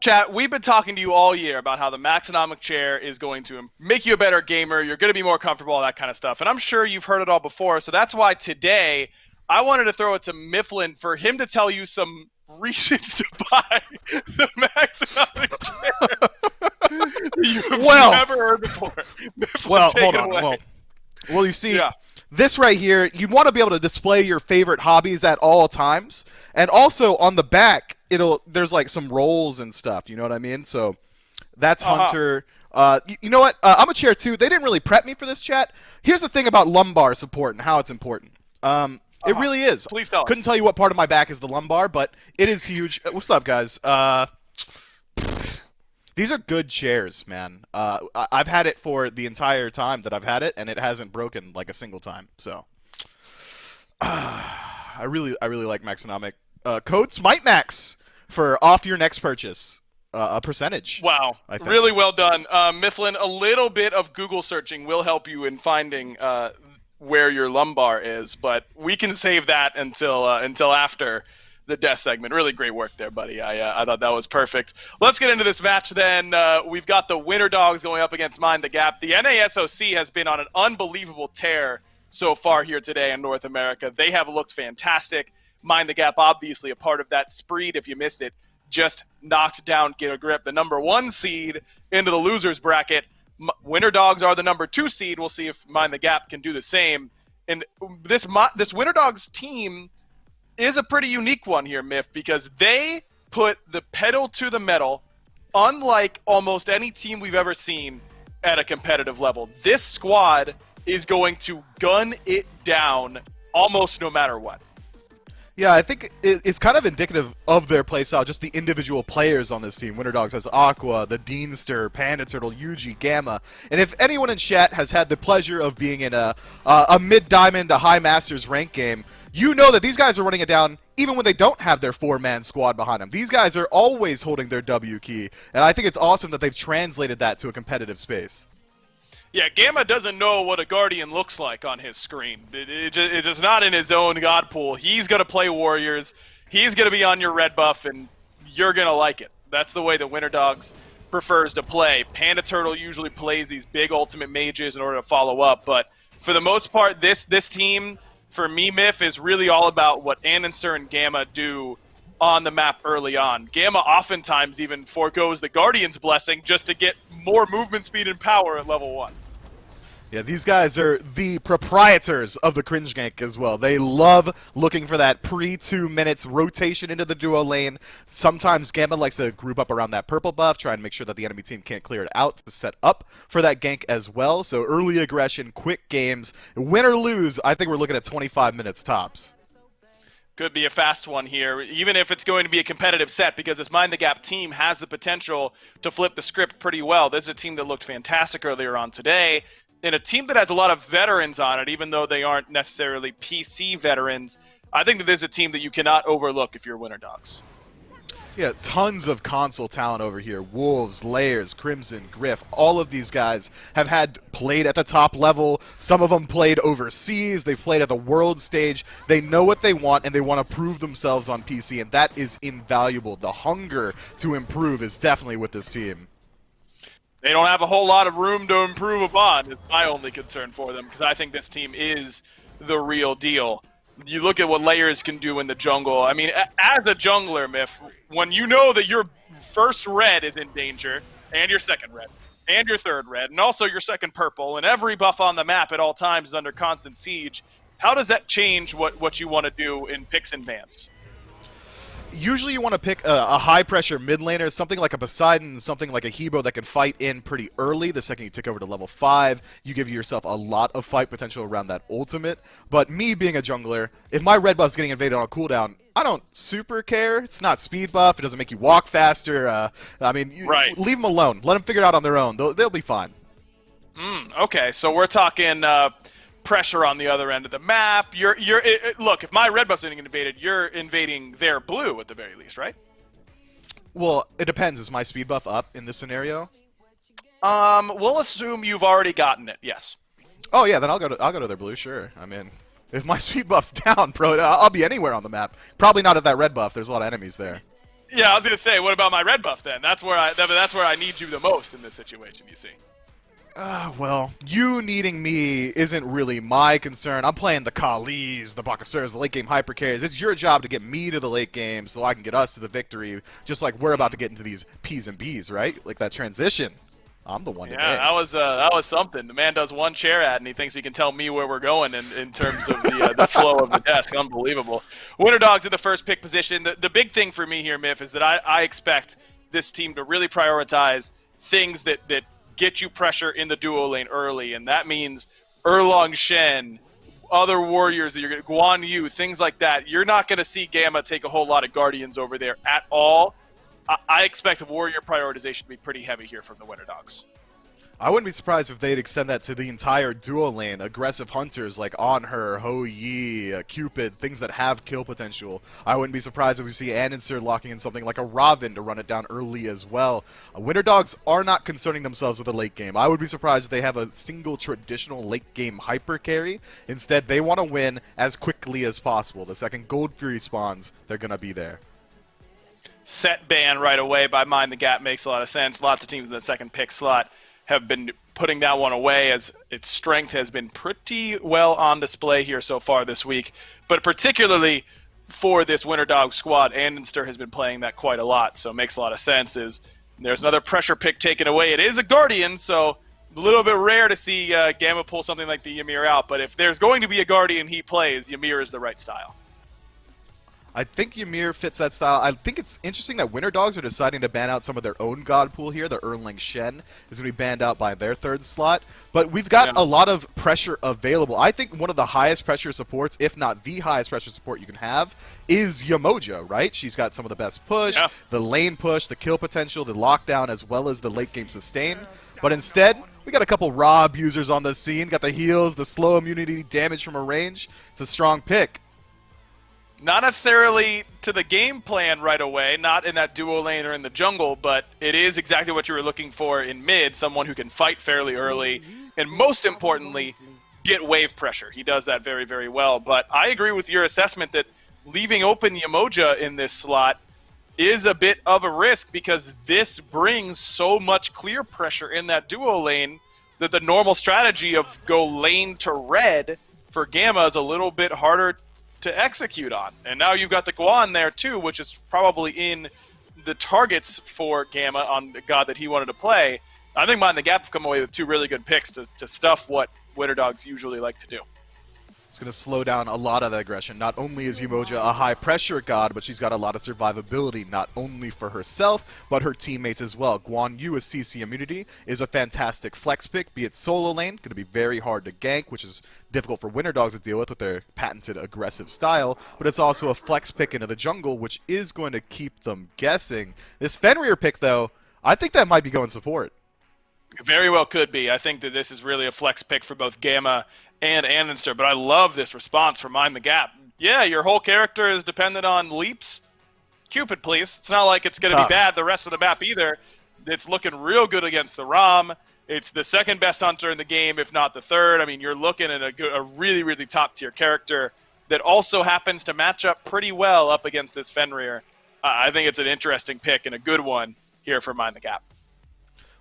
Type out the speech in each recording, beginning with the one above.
Chat, we've been talking to you all year about how the Maxonomic chair is going to make you a better gamer. You're going to be more comfortable, all that kind of stuff. And I'm sure you've heard it all before. So that's why today I wanted to throw it to Mifflin for him to tell you some reasons to buy the Maxonomic chair you've never heard before. Mifflin, hold on. Well, you see, this right here, you want to be able to display your favorite hobbies at all times. And also on the back, there's like some rolls and stuff, you know what I mean? So that's Hunter. You know what? I'm a chair too. They didn't really prep me for this, chat. Here's the thing about lumbar support and how it's important. It really is. Please tell us. Couldn't tell you what part of my back is the lumbar, but it is huge. What's up, guys? These are good chairs, man. I've had it for the entire time that I've had it, and it hasn't broken like a single time. So I really like Maxonomic. Code SmiteMax for off your next purchase. A percentage. Wow. Really well done. Mifflin, a little bit of Google searching will help you in finding where your lumbar is, but we can save that until after the death segment. Really great work there, buddy. I thought that was perfect. Let's get into this match then. We've got the Winter Dogs going up against Mind the Gap. The NASOC has been on an unbelievable tear so far here today in North America. They have looked fantastic. Mind the Gap, obviously a part of that. Spreed, if you missed it, just knocked down Get a Grip, the #1 seed, into the losers bracket. Winter Dogs are the #2 seed. We'll see if Mind the Gap can do the same. And this Winter Dogs team is a pretty unique one here, Miff, because they put the pedal to the metal, unlike almost any team we've ever seen at a competitive level. This squad is going to gun it down almost no matter what. Yeah, I think it's kind of indicative of their playstyle, just the individual players on this team. Winter Dogs has Aqua, the Deanster, Panda Turtle, Yuji, Gamma. And if anyone in chat has had the pleasure of being in a mid-diamond, a high masters rank game, you know that these guys are running it down even when they don't have their 4-man squad behind them. These guys are always holding their W key, and I think it's awesome that they've translated that to a competitive space. Yeah, Gamma doesn't know what a Guardian looks like on his screen. It's just not in his own god pool. He's going to play Warriors. He's going to be on your red buff, and you're going to like it. That's the way that Winter Dogs prefers to play. Panda Turtle usually plays these big ultimate mages in order to follow up, but for the most part, this team, for me, Miff, is really all about what Annenster and Gamma do on the map early on. Gamma oftentimes even forgoes the Guardian's blessing just to get more movement speed and power at level 1. Yeah, these guys are the proprietors of the cringe gank as well. They love looking for that pre-2 minutes rotation into the duo lane. Sometimes Gamma likes to group up around that purple buff, try and make sure that the enemy team can't clear it out to set up for that gank as well. So early aggression, quick games. Win or lose, I think we're looking at 25 minutes tops. Could be a fast one here, even if it's going to be a competitive set, because this Mind the Gap team has the potential to flip the script pretty well. This is a team that looked fantastic earlier on today, and a team that has a lot of veterans on it, even though they aren't necessarily PC veterans. I think that this is a team that you cannot overlook if you're Winter Dogs. Yeah, tons of console talent over here. Wolves, Layers, Crimson, Griff, all of these guys have played at the top level. Some of them played overseas. They've played at the world stage. They know what they want, and they want to prove themselves on PC, and that is invaluable. The hunger to improve is definitely with this team. They don't have a whole lot of room to improve upon, is my only concern for them, because I think this team is the real deal. You look at what Layers can do in the jungle. I mean, as a jungler, Miff, when you know that your first red is in danger, and your second red, and your third red, and also your second purple, and every buff on the map at all times is under constant siege, how does that change what you want to do in picks and bans? Usually you want to pick a high-pressure mid laner, something like a Poseidon, something like a Hebo that can fight in pretty early. The second you tick over to level 5, you give yourself a lot of fight potential around that ultimate. But me being a jungler, if my red buff's getting invaded on a cooldown, I don't super care. It's not speed buff. It doesn't make you walk faster. Leave them alone. Let them figure it out on their own. They'll be fine. Okay, so we're talking pressure on the other end of the map. Look, if my red buff's getting invaded, you're invading their blue at the very least, right? Well, it depends. Is my speed buff up in this scenario? We'll assume you've already gotten it. Yes. Oh yeah, then I'll go to their blue. Sure. I mean, if my speed buff's down, bro, I'll be anywhere on the map. Probably not at that red buff. There's a lot of enemies there. Yeah, I was gonna say, what about my red buff then? That's where I need you the most in this situation. You see. Well, you needing me isn't really my concern. I'm playing the Kalis, the Bakasurs, the late game hyper carries. It's your job to get me to the late game so I can get us to the victory, just like we're about to get into these P's and B's, right? Like that transition. I'm the one Yeah, today. that was something. The man does one chair ad, and he thinks he can tell me where we're going in terms of the flow of the desk. Unbelievable. Winter Dogs in the first pick position. The big thing for me here, Miff, is that I expect this team to really prioritize things that get you pressure in the duo lane early, and that means Erlong Shen, other warriors, Guan Yu, things like that. You're not going to see Gamma take a whole lot of Guardians over there at all. I expect warrior prioritization to be pretty heavy here from the Winter Dogs. I wouldn't be surprised if they'd extend that to the entire duo lane. Aggressive hunters like On Her, Ho Yi, Cupid, things that have kill potential. I wouldn't be surprised if we see Ananser locking in something like a Robin to run it down early as well. Winter Dogs are not concerning themselves with the late game. I would be surprised if they have a single traditional late game hyper carry. Instead, they want to win as quickly as possible. The second Gold Fury spawns, they're going to be there. Set ban right away by Mind the Gap makes a lot of sense. Lots of teams in the second pick slot have been putting that one away as its strength has been pretty well on display here so far this week. But particularly for this Winter Dog squad, Andenster has been playing that quite a lot, so it makes a lot of sense. There's another pressure pick taken away. It is a Guardian, so a little bit rare to see Gamma pull something like the Ymir out, but if there's going to be a Guardian he plays, Ymir is the right style. I think Ymir fits that style. I think it's interesting that Winter Dogs are deciding to ban out some of their own god pool here. The Erlang Shen is going to be banned out by their third slot. But we've got a lot of pressure available. I think one of the highest pressure supports, if not the highest pressure support you can have, is Yamoja, right? She's got some of the best push, the lane push, the kill potential, the lockdown, as well as the late game sustain. But instead, we got a couple raw abusers on the scene. Got the heals, the slow immunity, damage from a range. It's a strong pick. Not necessarily to the game plan right away, not in that duo lane or in the jungle, but it is exactly what you were looking for in mid, someone who can fight fairly early, and most importantly, get wave pressure. He does that very, very well. But I agree with your assessment that leaving open Yamoja in this slot is a bit of a risk because this brings so much clear pressure in that duo lane that the normal strategy of go lane to red for Gamma is a little bit harder to execute on. And now you've got the Guan there too, which is probably in the targets for Gamma on the god that he wanted to play. I think Mind the Gap have come away with two really good picks to stuff what Winter Dogs usually like to do. It's going to slow down a lot of the aggression. Not only is Yamoja a high-pressure god, but she's got a lot of survivability, not only for herself, but her teammates as well. Guan Yu with CC immunity is a fantastic flex pick, be it solo lane, going to be very hard to gank, which is difficult for Winter Dogs to deal with their patented aggressive style, but it's also a flex pick into the jungle, which is going to keep them guessing. This Fenrir pick, though, I think that might be going support. Very well could be. I think that this is really a flex pick for both Gamma and Andenster, but I love this response from Mind the Gap. Yeah, your whole character is dependent on leaps. Cupid, please. It's not like it's going to be bad the rest of the map either. It's looking real good against the Rom. It's the second best hunter in the game, if not the third. I mean, you're looking at a really, really top-tier character that also happens to match up pretty well up against this Fenrir. I think it's an interesting pick and a good one here for Mind the Gap.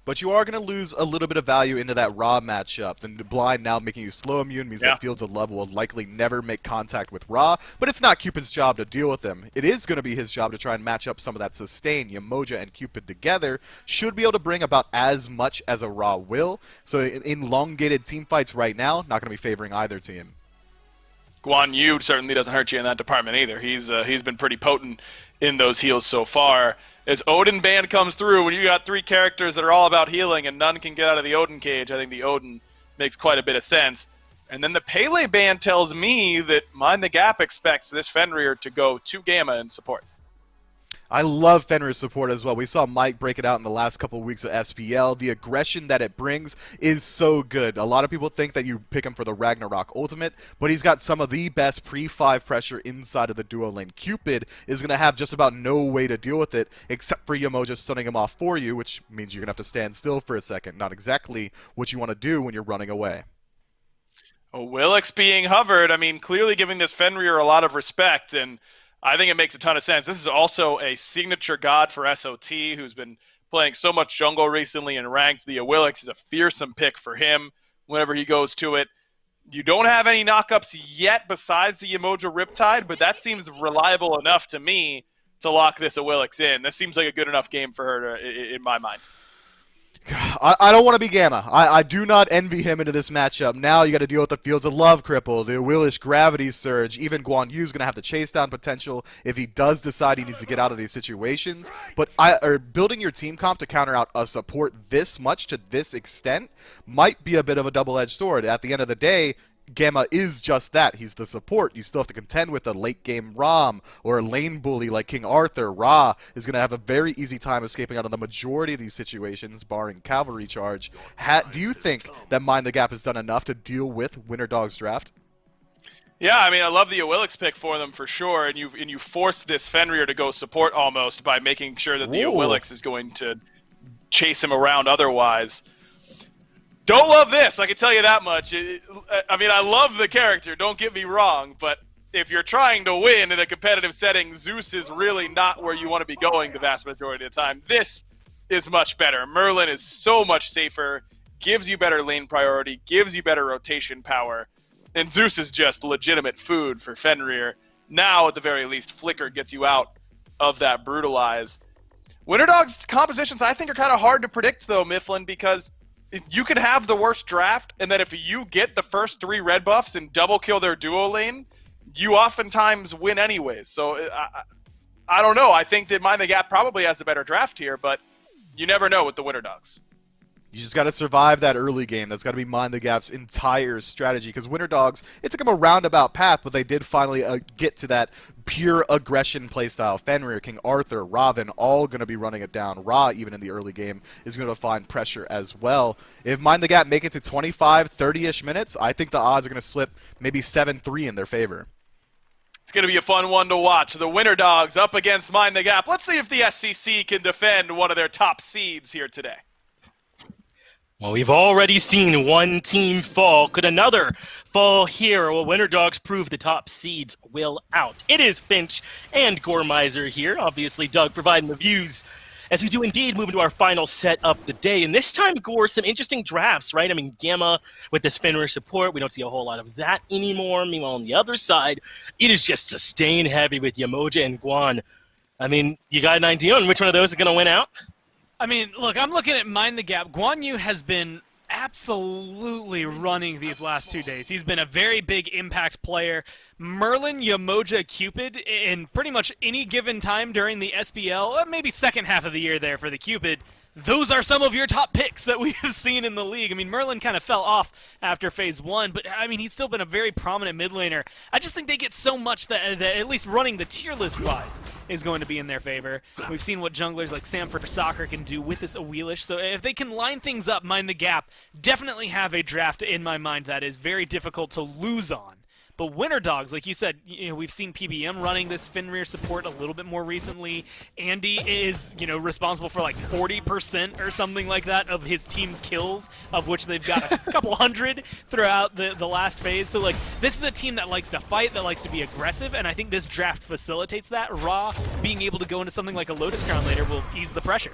But you are going to lose a little bit of value into that Ra matchup. The blind now making you slow immune means that Fields of Love will likely never make contact with Ra, but it's not Cupid's job to deal with him. It is going to be his job to try and match up some of that sustain. Yamoja and Cupid together should be able to bring about as much as a Ra will. So in elongated team fights right now, not going to be favoring either team. Guan Yu certainly doesn't hurt you in that department either. He's been pretty potent in those heals so far. As Odin ban comes through, when you got three characters that are all about healing and none can get out of the Odin cage, I think the Odin makes quite a bit of sense. And then the Pele ban tells me that Mind the Gap expects this Fenrir to go to Gamma in support. I love Fenrir's support as well. We saw Mike break it out in the last couple of weeks of SPL. The aggression that it brings is so good. A lot of people think that you pick him for the Ragnarok Ultimate, but he's got some of the best pre-5 pressure inside of the duo lane. Cupid is going to have just about no way to deal with it, except for Yamoja stunning him off for you, which means you're going to have to stand still for a second. Not exactly what you want to do when you're running away. Willix being hovered, I mean, clearly giving this Fenrir a lot of respect, and I think it makes a ton of sense. This is also a signature god for SOT, who's been playing so much jungle recently and ranked. The Awilix is a fearsome pick for him whenever he goes to it. You don't have any knockups yet besides the Yemoja Riptide, but that seems reliable enough to me to lock this Awilix in. This seems like a good enough game for her in my mind. I don't want to be Gamma. I do not envy him into this matchup. Now you got to deal with the Fields of Love cripple, the Willish Gravity Surge. Even Guan Yu's going to have the chase down potential if he does decide he needs to get out of these situations. But building your team comp to counter out a support this much to this extent might be a bit of a double-edged sword. At the end of the day, Gamma is just that. He's the support. You still have to contend with a late-game Rom or a lane bully like King Arthur. Ra is going to have a very easy time escaping out of the majority of these situations, barring Cavalry Charge. Do you think that Mind the Gap has done enough to deal with Winter Dog's draft? Yeah, I mean, I love the Awilix pick for them for sure, and you force this Fenrir to go support almost by making sure that the Awilix is going to chase him around otherwise. Don't love this, I can tell you that much. I mean, I love the character, don't get me wrong, but if you're trying to win in a competitive setting, Zeus is really not where you want to be going the vast majority of the time. This is much better. Merlin is so much safer, gives you better lane priority, gives you better rotation power, and Zeus is just legitimate food for Fenrir. Now, at the very least, Flicker gets you out of that Brutalize. Winter Dog's compositions, I think, are kind of hard to predict, though, Mifflin, because you could have the worst draft, and then if you get the first 3 red buffs and double kill their duo lane, you oftentimes win anyways. So I don't know. I think that Mind the Gap probably has a better draft here, but you never know with the Winter Dogs. You just got to survive that early game. That's got to be Mind the Gap's entire strategy. Because Winter Dogs, it took them a roundabout path, but they did finally get to that pure aggression playstyle. Fenrir, King Arthur, Robin, all going to be running it down. Ra, even in the early game, is going to find pressure as well. If Mind the Gap make it to 25, 30-ish minutes, I think the odds are going to slip maybe 7-3 in their favor. It's going to be a fun one to watch. The Winter Dogs up against Mind the Gap. Let's see if the SCC can defend one of their top seeds here today. Well, we've already seen one team fall. Could another fall here? Well, Winter Dogs prove the top seeds will out. It is Finch and Gormizer here. Obviously, Doug providing the views as we do indeed move into our final set of the day. And this time, Gore, some interesting drafts, right? I mean, Gamma with this Fenrir support, we don't see a whole lot of that anymore. Meanwhile, on the other side, it is just sustain heavy with Yemoja and Guan. I mean, you got an idea on which one of those is going to win out? I mean, look, I'm looking at Mind the Gap. Guan Yu has been absolutely running these last 2 days. He's been a very big impact player. Merlin, Yemoja, Cupid, in pretty much any given time during the SBL, maybe second half of the year there for the Cupid, those are some of your top picks that we have seen in the league. I mean, Merlin kind of fell off after Phase 1, but, I mean, he's still been a very prominent mid laner. I just think they get so much that at least running the tier list-wise is going to be in their favor. We've seen what junglers like Samford Soccer can do with this Awilish, so if they can line things up, Mind the Gap, definitely have a draft in my mind that is very difficult to lose on. But Winter Dogs, like you said, we've seen PBM running this Fenrir support a little bit more recently. Andy is, responsible for like 40% or something like that of his team's kills, of which they've got a couple hundred throughout the last phase. So, like, this is a team that likes to fight, that likes to be aggressive, and I think this draft facilitates that. Ra being able to go into something like a Lotus Crown later will ease the pressure.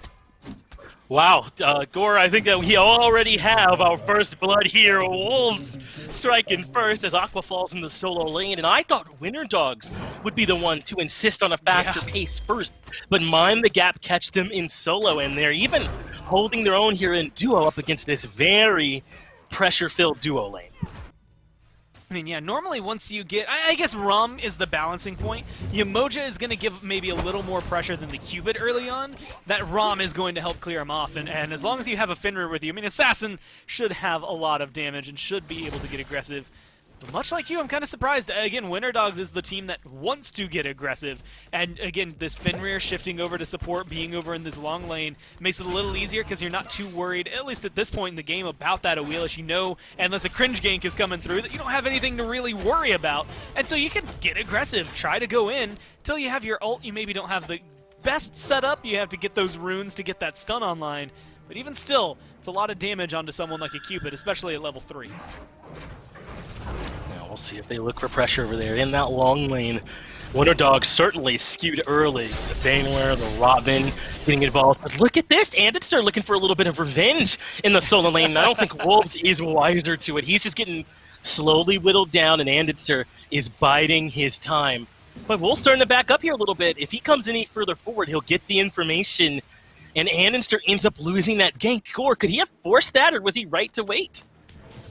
Wow, Gore, I think that we already have our first blood here. Wolves striking first as Aqua falls in the solo lane, and I thought Winter Dogs would be the one to insist on a faster pace first, but Mind the Gap catch them in solo, and they're even holding their own here in duo up against this very pressure-filled duo lane. I mean, yeah, normally once you get... I guess Rom is the balancing point. Yemoja is going to give maybe a little more pressure than the Cupid early on. That Rom is going to help clear him off. And as long as you have a Fenrir with you, I mean, Assassin should have a lot of damage and should be able to get aggressive. But much like you, I'm kind of surprised. Again, Winter Dogs is the team that wants to get aggressive. And again, this Fenrir shifting over to support, being over in this long lane, makes it a little easier because you're not too worried, at least at this point in the game, about that Awilish. You know, unless a cringe gank is coming through, that you don't have anything to really worry about. And so you can get aggressive, try to go in, till you have your ult. You maybe don't have the best setup. You have to get those runes to get that stun online. But even still, it's a lot of damage onto someone like a Cupid, especially at level 3. We'll see if they look for pressure over there in that long lane. Winter Dogs certainly skewed early. The Baneware, the Robin getting involved. But look at this. Anditzer looking for a little bit of revenge in the solo lane. And I don't think Wolves is wiser to it. He's just getting slowly whittled down, and Anditzer is biding his time. But Wolves starting to back up here a little bit. If he comes any further forward, he'll get the information, and Anditzer ends up losing that gank. Gore, could he have forced that, or was he right to wait?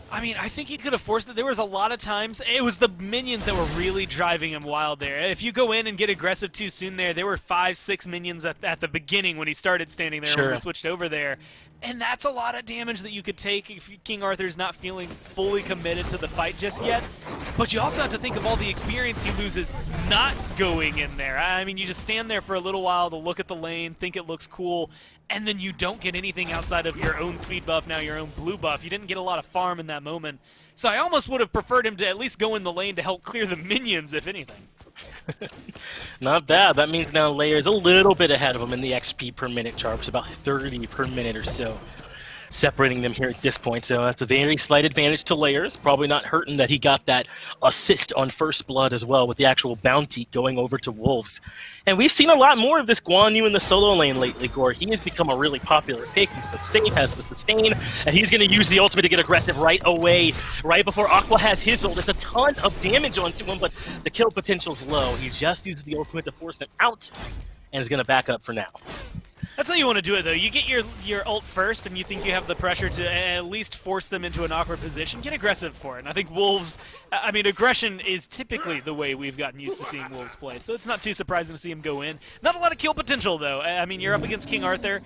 I mean, I think he could have forced it. There was a lot of times, it was the minions that were really driving him wild there. If you go in and get aggressive too soon there were 5-6 minions at the beginning when he started standing there when we switched over there. And that's a lot of damage that you could take if King Arthur's not feeling fully committed to the fight just yet. But you also have to think of all the experience he loses not going in there. I mean, you just stand there for a little while to look at the lane, think it looks cool, and then you don't get anything outside of your own speed buff, now your own blue buff. You didn't get a lot of farm in that moment. So I almost would have preferred him to at least go in the lane to help clear the minions, if anything. Not bad. That means now Layer's a little bit ahead of him in the XP per minute chart. It's about 30 per minute or so, separating them here at this point. So that's a very slight advantage to Layers. Probably not hurting that he got that assist on First Blood as well, with the actual bounty going over to Wolves. And we've seen a lot more of this Guan Yu in the solo lane lately, Gore. He has become a really popular pick. He's so safe, has the sustain, and he's going to use the ultimate to get aggressive right away, right before Aqua has his ult. It's a ton of damage onto him, but the kill potential's low. He just uses the ultimate to force him out, and is going to back up for now. That's how you want to do it, though. You get your ult first, and you think you have the pressure to at least force them into an awkward position. Get aggressive for it. And I think Wolves, I mean, aggression is typically the way we've gotten used to seeing Wolves play, so it's not too surprising to see him go in. Not a lot of kill potential, though. I mean, you're up against King Arthur.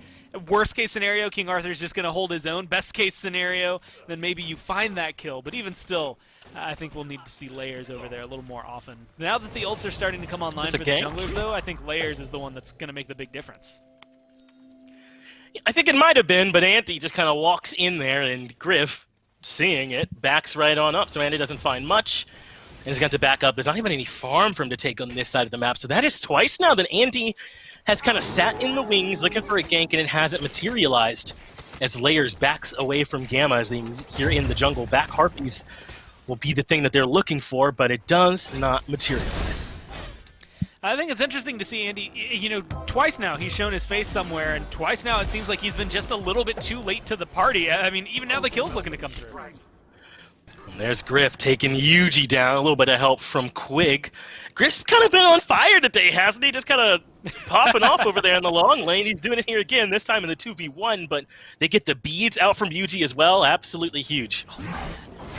Worst case scenario, King Arthur's just going to hold his own. Best case scenario, then maybe you find that kill. But even still, I think we'll need to see Layers over there a little more often. Now that the ults are starting to come online for the junglers, though, I think Layers is the one that's going to make the big difference. I think it might have been, but Anti just kind of walks in there, and Griff, seeing it, backs right on up. So Anti doesn't find much, and he's got to back up. There's not even any farm for him to take on this side of the map. So that is twice now that Anti has kind of sat in the wings looking for a gank, and it hasn't materialized. As Layers backs away from Gamma as they meet here in the jungle. Back Harpies will be the thing that they're looking for, but it does not materialize. I think it's interesting to see Andy, you know, twice now he's shown his face somewhere, and twice now it seems like he's been just a little bit too late to the party. I mean, even now the kill's looking to come through. And there's Griff taking Yuji down, a little bit of help from Quig. Griff's kind of been on fire today, hasn't he? Just kind of popping off over there in the long lane. He's doing it here again, this time in the 2v1, but they get the beads out from Yuji as well. Absolutely huge.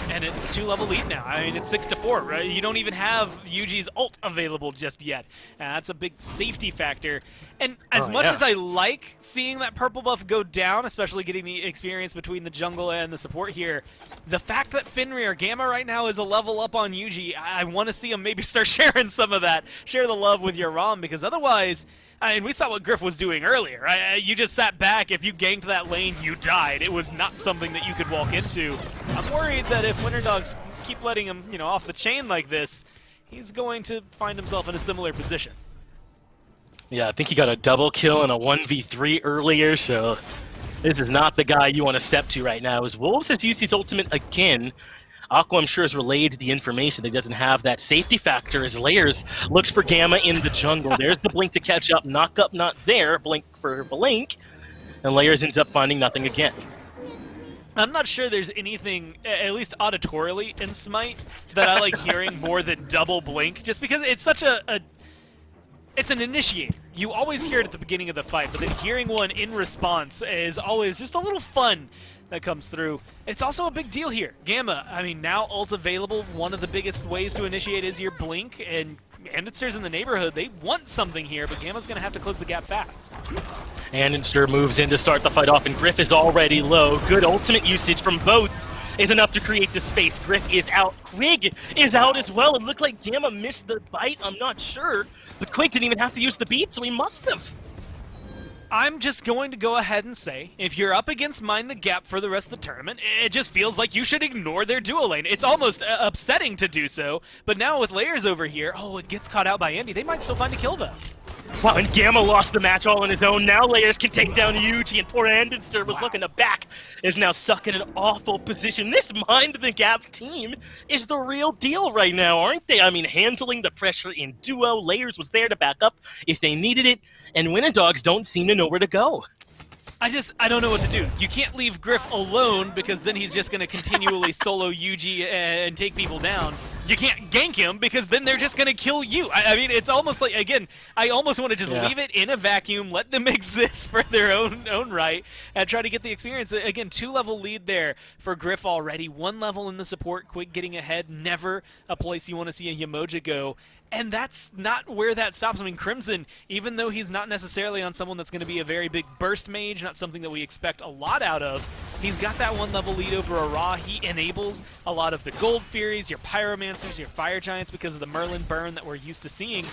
And it's a 2-level lead now. I mean, it's 6-4, right? You don't even have Yuji's ult available just yet. That's a big safety factor. And as much as I like seeing that purple buff go down, especially getting the experience between the jungle and the support here, the fact that Fenrir Gamma right now is a level up on Yuji, I want to see him maybe start sharing some of that. Share the love with your ROM, because otherwise, I mean, we saw what Griff was doing earlier. Right? You just sat back. If you ganked that lane, you died. It was not something that you could walk into. I'm worried that if Winter Dogs keep letting him, you know, off the chain like this, he's going to find himself in a similar position. Yeah, I think he got a double kill in a 1v3 earlier, so this is not the guy you want to step to right now. As Wolves has used his ultimate again, Aqua, I'm sure, has relayed the information that he doesn't have that safety factor as Layers looks for Gamma in the jungle. There's the blink to catch up. Knock up, not there. Blink for blink. And Layers ends up finding nothing again. I'm not sure there's anything, at least auditorily, in Smite that I like hearing more than double blink, just because it's such it's an initiator. You always hear it at the beginning of the fight, but then hearing one in response is always just a little fun that comes through. It's also a big deal here. Gamma, I mean, now ult's available. One of the biggest ways to initiate is your blink, and Anditster's in the neighborhood. They want something here, but Gamma's going to have to close the gap fast. Anditster moves in to start the fight off, and Griff is already low. Good ultimate usage from both is enough to create the space. Griff is out. Quig is out as well. It looked like Gamma missed the bite. I'm not sure, but Quig didn't even have to use the beat, so he must have. I'm just going to go ahead and say, if you're up against Mind the Gap for the rest of the tournament, it just feels like you should ignore their duo lane. It's almost upsetting to do so, but now with Layers over here, oh, it gets caught out by Andy. They might still find a kill, though. Wow, and Gamma lost the match all on his own. Now Layers can take down Yuji, and poor Andenster was looking to back, is now stuck in an awful position. This Mind the Gap team is the real deal right now, aren't they? I mean, handling the pressure in duo. Layers was there to back up if they needed it, and Winter Dogs don't seem to know where to go. I don't know what to do. You can't leave Griff alone because then he's just going to continually solo Yuji and take people down. You can't gank him because then they're just going to kill you. I mean, it's almost like, again, I almost want to just leave it in a vacuum, let them exist for their own right, and try to get the experience. Again, 2-level lead there for Griff already. 1 level in the support, quick getting ahead. Never a place you want to see a Yamoja go. And that's not where that stops. I mean, Crimson, even though he's not necessarily on someone that's going to be a very big burst mage, not something that we expect a lot out of, he's got that 1-level lead over Ra. He enables a lot of the Gold Furies, your Pyromancers, your Fire Giants because of the Merlin burn that we're used to seeing.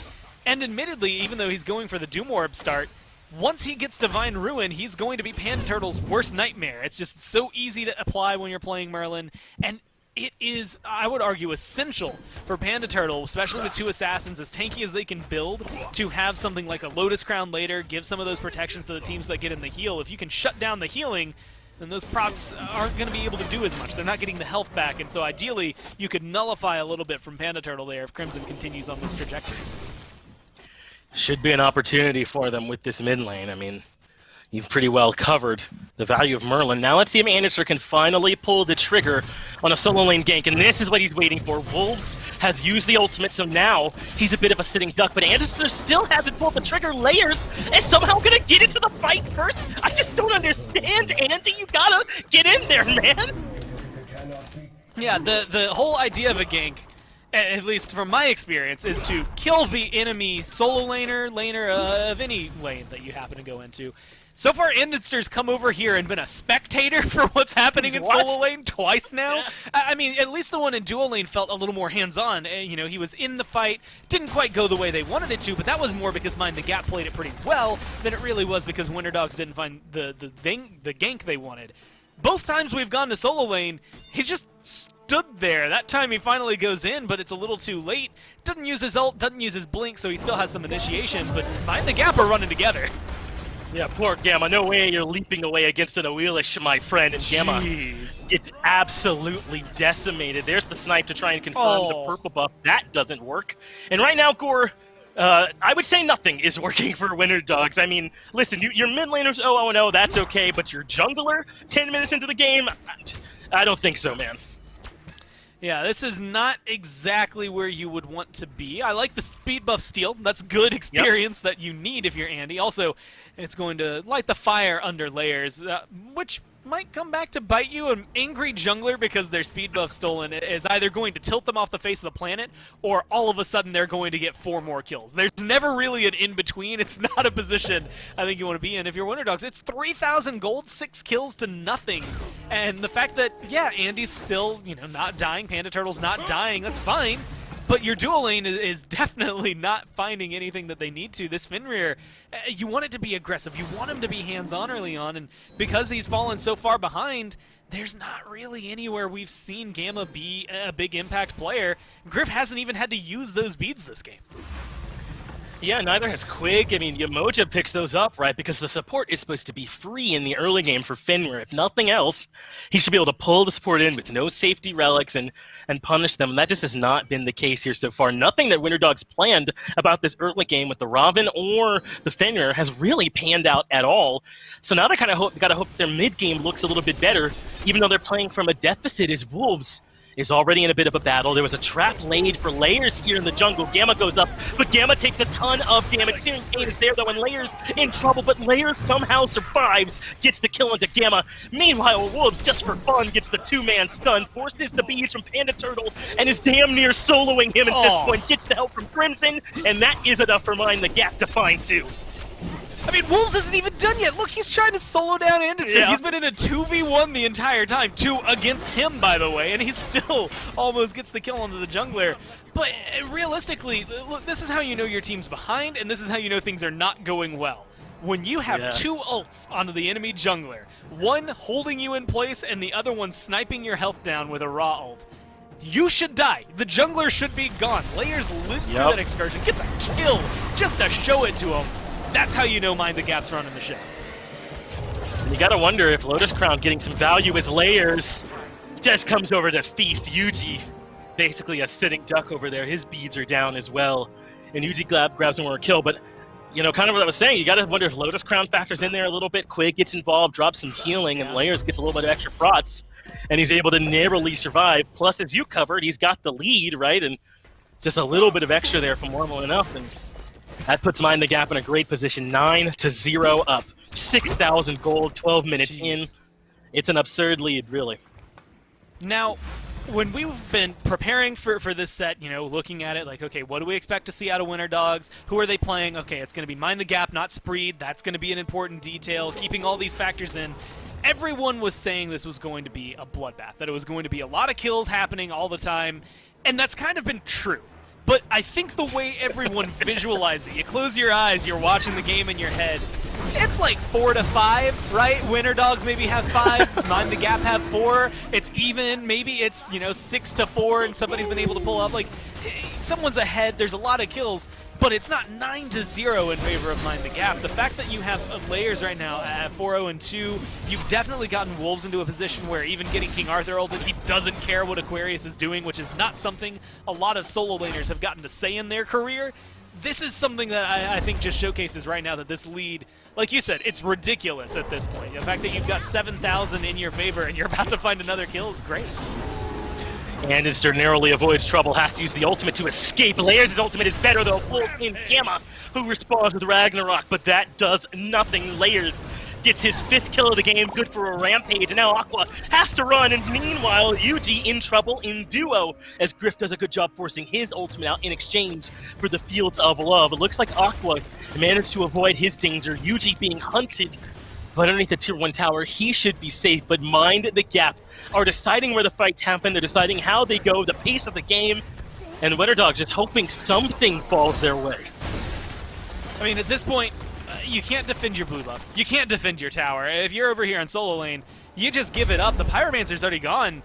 And admittedly, even though he's going for the Doom Orb start, once he gets Divine Ruin, he's going to be Panda Turtle's worst nightmare. It's just so easy to apply when you're playing Merlin, and it is, I would argue, essential for Panda Turtle, especially with 2 assassins, as tanky as they can build, to have something like a Lotus Crown later, give some of those protections to the teams that get in the heal. If you can shut down the healing, then those procs aren't going to be able to do as much. They're not getting the health back, and so ideally, you could nullify a little bit from Panda Turtle there if Crimson continues on this trajectory. Should be an opportunity for them with this mid lane. I mean, you've pretty well covered the value of Merlin. Now let's see if Anderson can finally pull the trigger on a solo lane gank, and this is what he's waiting for. Wolves has used the ultimate, so now he's a bit of a sitting duck, but Anderson still hasn't pulled the trigger. Layers is somehow gonna get into the fight first. I just don't understand, Andy. You gotta get in there, man. Yeah, the whole idea of a gank, at least from my experience, is to kill the enemy solo laner of any lane that you happen to go into. So far, Endenster's come over here and been a spectator for what's happening in solo lane twice now. Yeah. I mean, at least the one in duo lane felt a little more hands-on. You know, he was in the fight, didn't quite go the way they wanted it to, but that was more because Mind the Gap played it pretty well than it really was because Winter Dogs didn't find the gank they wanted. Both times we've gone to solo lane, he just stood there. That time he finally goes in, but it's a little too late. Doesn't use his ult, doesn't use his blink, so he still has some initiation, but Mind the Gap are running together. Yeah, poor Gamma. No way you're leaping away against an Awilish, my friend. And Gamma, it's absolutely decimated. There's the snipe to try and confirm the purple buff. That doesn't work. And right now, Gore, I would say nothing is working for Winter Dogs. I mean, listen, your mid laner's 0-0, that's okay, but your jungler, 10 minutes into the game, I don't think so, man. Yeah, this is not exactly where you would want to be. I like the speed buff steal. That's good experience that you need if you're Andy. Also, it's going to light the fire under Layers, which might come back to bite you. An angry jungler because their speed buff stolen is either going to tilt them off the face of the planet, or all of a sudden they're going to get 4 more kills. There's never really an in-between. It's not a position I think you want to be in. If you're Winter Dogs, it's 3,000 gold, 6 kills to nothing. And the fact that, yeah, Andy's still, you know, not dying, Panda Turtle's not dying, that's fine. But your dual lane is definitely not finding anything that they need to. This Fenrir, you want it to be aggressive. You want him to be hands-on early on, and because he's fallen so far behind, there's not really anywhere we've seen Gamma be a big impact player. Griff hasn't even had to use those beads this game. Yeah, neither has Quig. I mean, Yamoja picks those up, right? Because the support is supposed to be free in the early game for Fenrir. If nothing else, he should be able to pull the support in with no safety relics and punish them. And that just has not been the case here so far. Nothing that Winter Dogs planned about this early game with the Raven or the Fenrir has really panned out at all. So now they kind of got to hope their mid game looks a little bit better, even though they're playing from a deficit as Wolves is already in a bit of a battle. There was a trap laid for Layers here in the jungle. Gamma goes up, but Gamma takes a ton of damage. Searing Pain is there, though, and Layers in trouble, but Layers somehow survives, gets the kill into Gamma. Meanwhile, Wolves, just for fun, gets the 2-man stun, forces the beads from Panda Turtle, and is damn near soloing him at this point. Gets the help from Crimson, and that is enough for Mind the Gap to find 2. I mean, Wolves isn't even done yet. Look, he's trying to solo down Anderson. Yeah. He's been in a 2v1 the entire time. 2 against him, by the way, and he still almost gets the kill onto the jungler. But realistically, look, this is how you know your team's behind, and this is how you know things are not going well. When you have 2 ults onto the enemy jungler, one holding you in place and the other one sniping your health down with a raw ult, you should die. The jungler should be gone. Layers lives through that excursion, gets a kill just to show it to him. That's how you know Mind the Gap's running the show. And you gotta wonder if Lotus Crown getting some value as Layers just comes over to feast. Yuji, basically a sitting duck over there. His beads are down as well. And Yuji grabs one more kill, but you know, kind of what I was saying, you gotta wonder if Lotus Crown factors in there a little bit. Quig gets involved, drops some healing, and Layers gets a little bit of extra prots, and he's able to narrowly survive. Plus, as you covered, he's got the lead, right? And just a little bit of extra there from Normal enough, and that puts Mind the Gap in a great position. 9-0 up. 6,000 gold, 12 minutes in. It's an absurd lead, really. Now, when we've been preparing for this set, you know, looking at it like, okay, what do we expect to see out of Winter Dogs? Who are they playing? Okay, it's going to be Mind the Gap, not Spreed. That's going to be an important detail. Keeping all these factors in, everyone was saying this was going to be a bloodbath, that it was going to be a lot of kills happening all the time, and that's kind of been true. But I think the way everyone visualized it, you close your eyes, you're watching the game in your head, it's like 4-5, right? Winter Dogs maybe have 5, Mind the Gap have 4. It's even. Maybe it's, you know, 6-4, and somebody's been able to pull up. Like, someone's ahead. There's a lot of kills, but it's not 9-0 in favor of Mind the Gap. The fact that you have Layers right now at 4-0-2, you've definitely gotten Wolves into a position where even getting King Arthur ulted, he doesn't care what Aquarius is doing, which is not something a lot of solo laners have gotten to say in their career. This is something that I think just showcases right now that this lead, like you said, it's ridiculous at this point. The fact that you've got 7,000 in your favor and you're about to find another kill is great. And Inster narrowly avoids trouble, has to use the ultimate to escape. Layers' ultimate is better though, pulls in Gamma, who responds with Ragnarok, but that does nothing. Layers gets his 5th kill of the game, good for a rampage, and now Aqua has to run, and meanwhile, Yuji in trouble in duo, as Griff does a good job forcing his ultimate out in exchange for the Fields of Love. It looks like Aqua managed to avoid his danger, Yuji being hunted, but underneath the Tier 1 tower, he should be safe, but Mind the Gap are deciding where the fights happen, they're deciding how they go, the pace of the game, and Winter Dogs just hoping something falls their way. I mean, at this point, you can't defend your blue buff. You can't defend your tower. If you're over here on solo lane, you just give it up. The Pyromancer's already gone.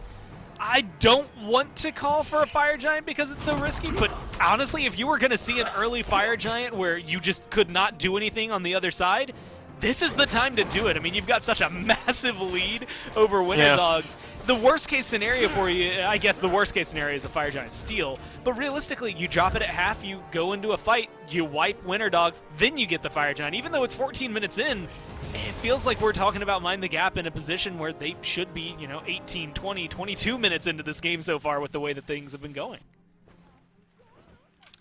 I don't want to call for a Fire Giant because it's so risky, but honestly, if you were going to see an early Fire Giant where you just could not do anything on the other side, this is the time to do it. I mean, you've got such a massive lead over Winter Dogs. The worst case scenario for you, I guess the worst case scenario is a Fire Giant steal, but realistically, you drop it at half, you go into a fight, you wipe Winter Dogs, then you get the Fire Giant. Even though it's 14 minutes in, it feels like we're talking about Mind the Gap in a position where they should be, you know, 18, 20, 22 minutes into this game so far with the way that things have been going.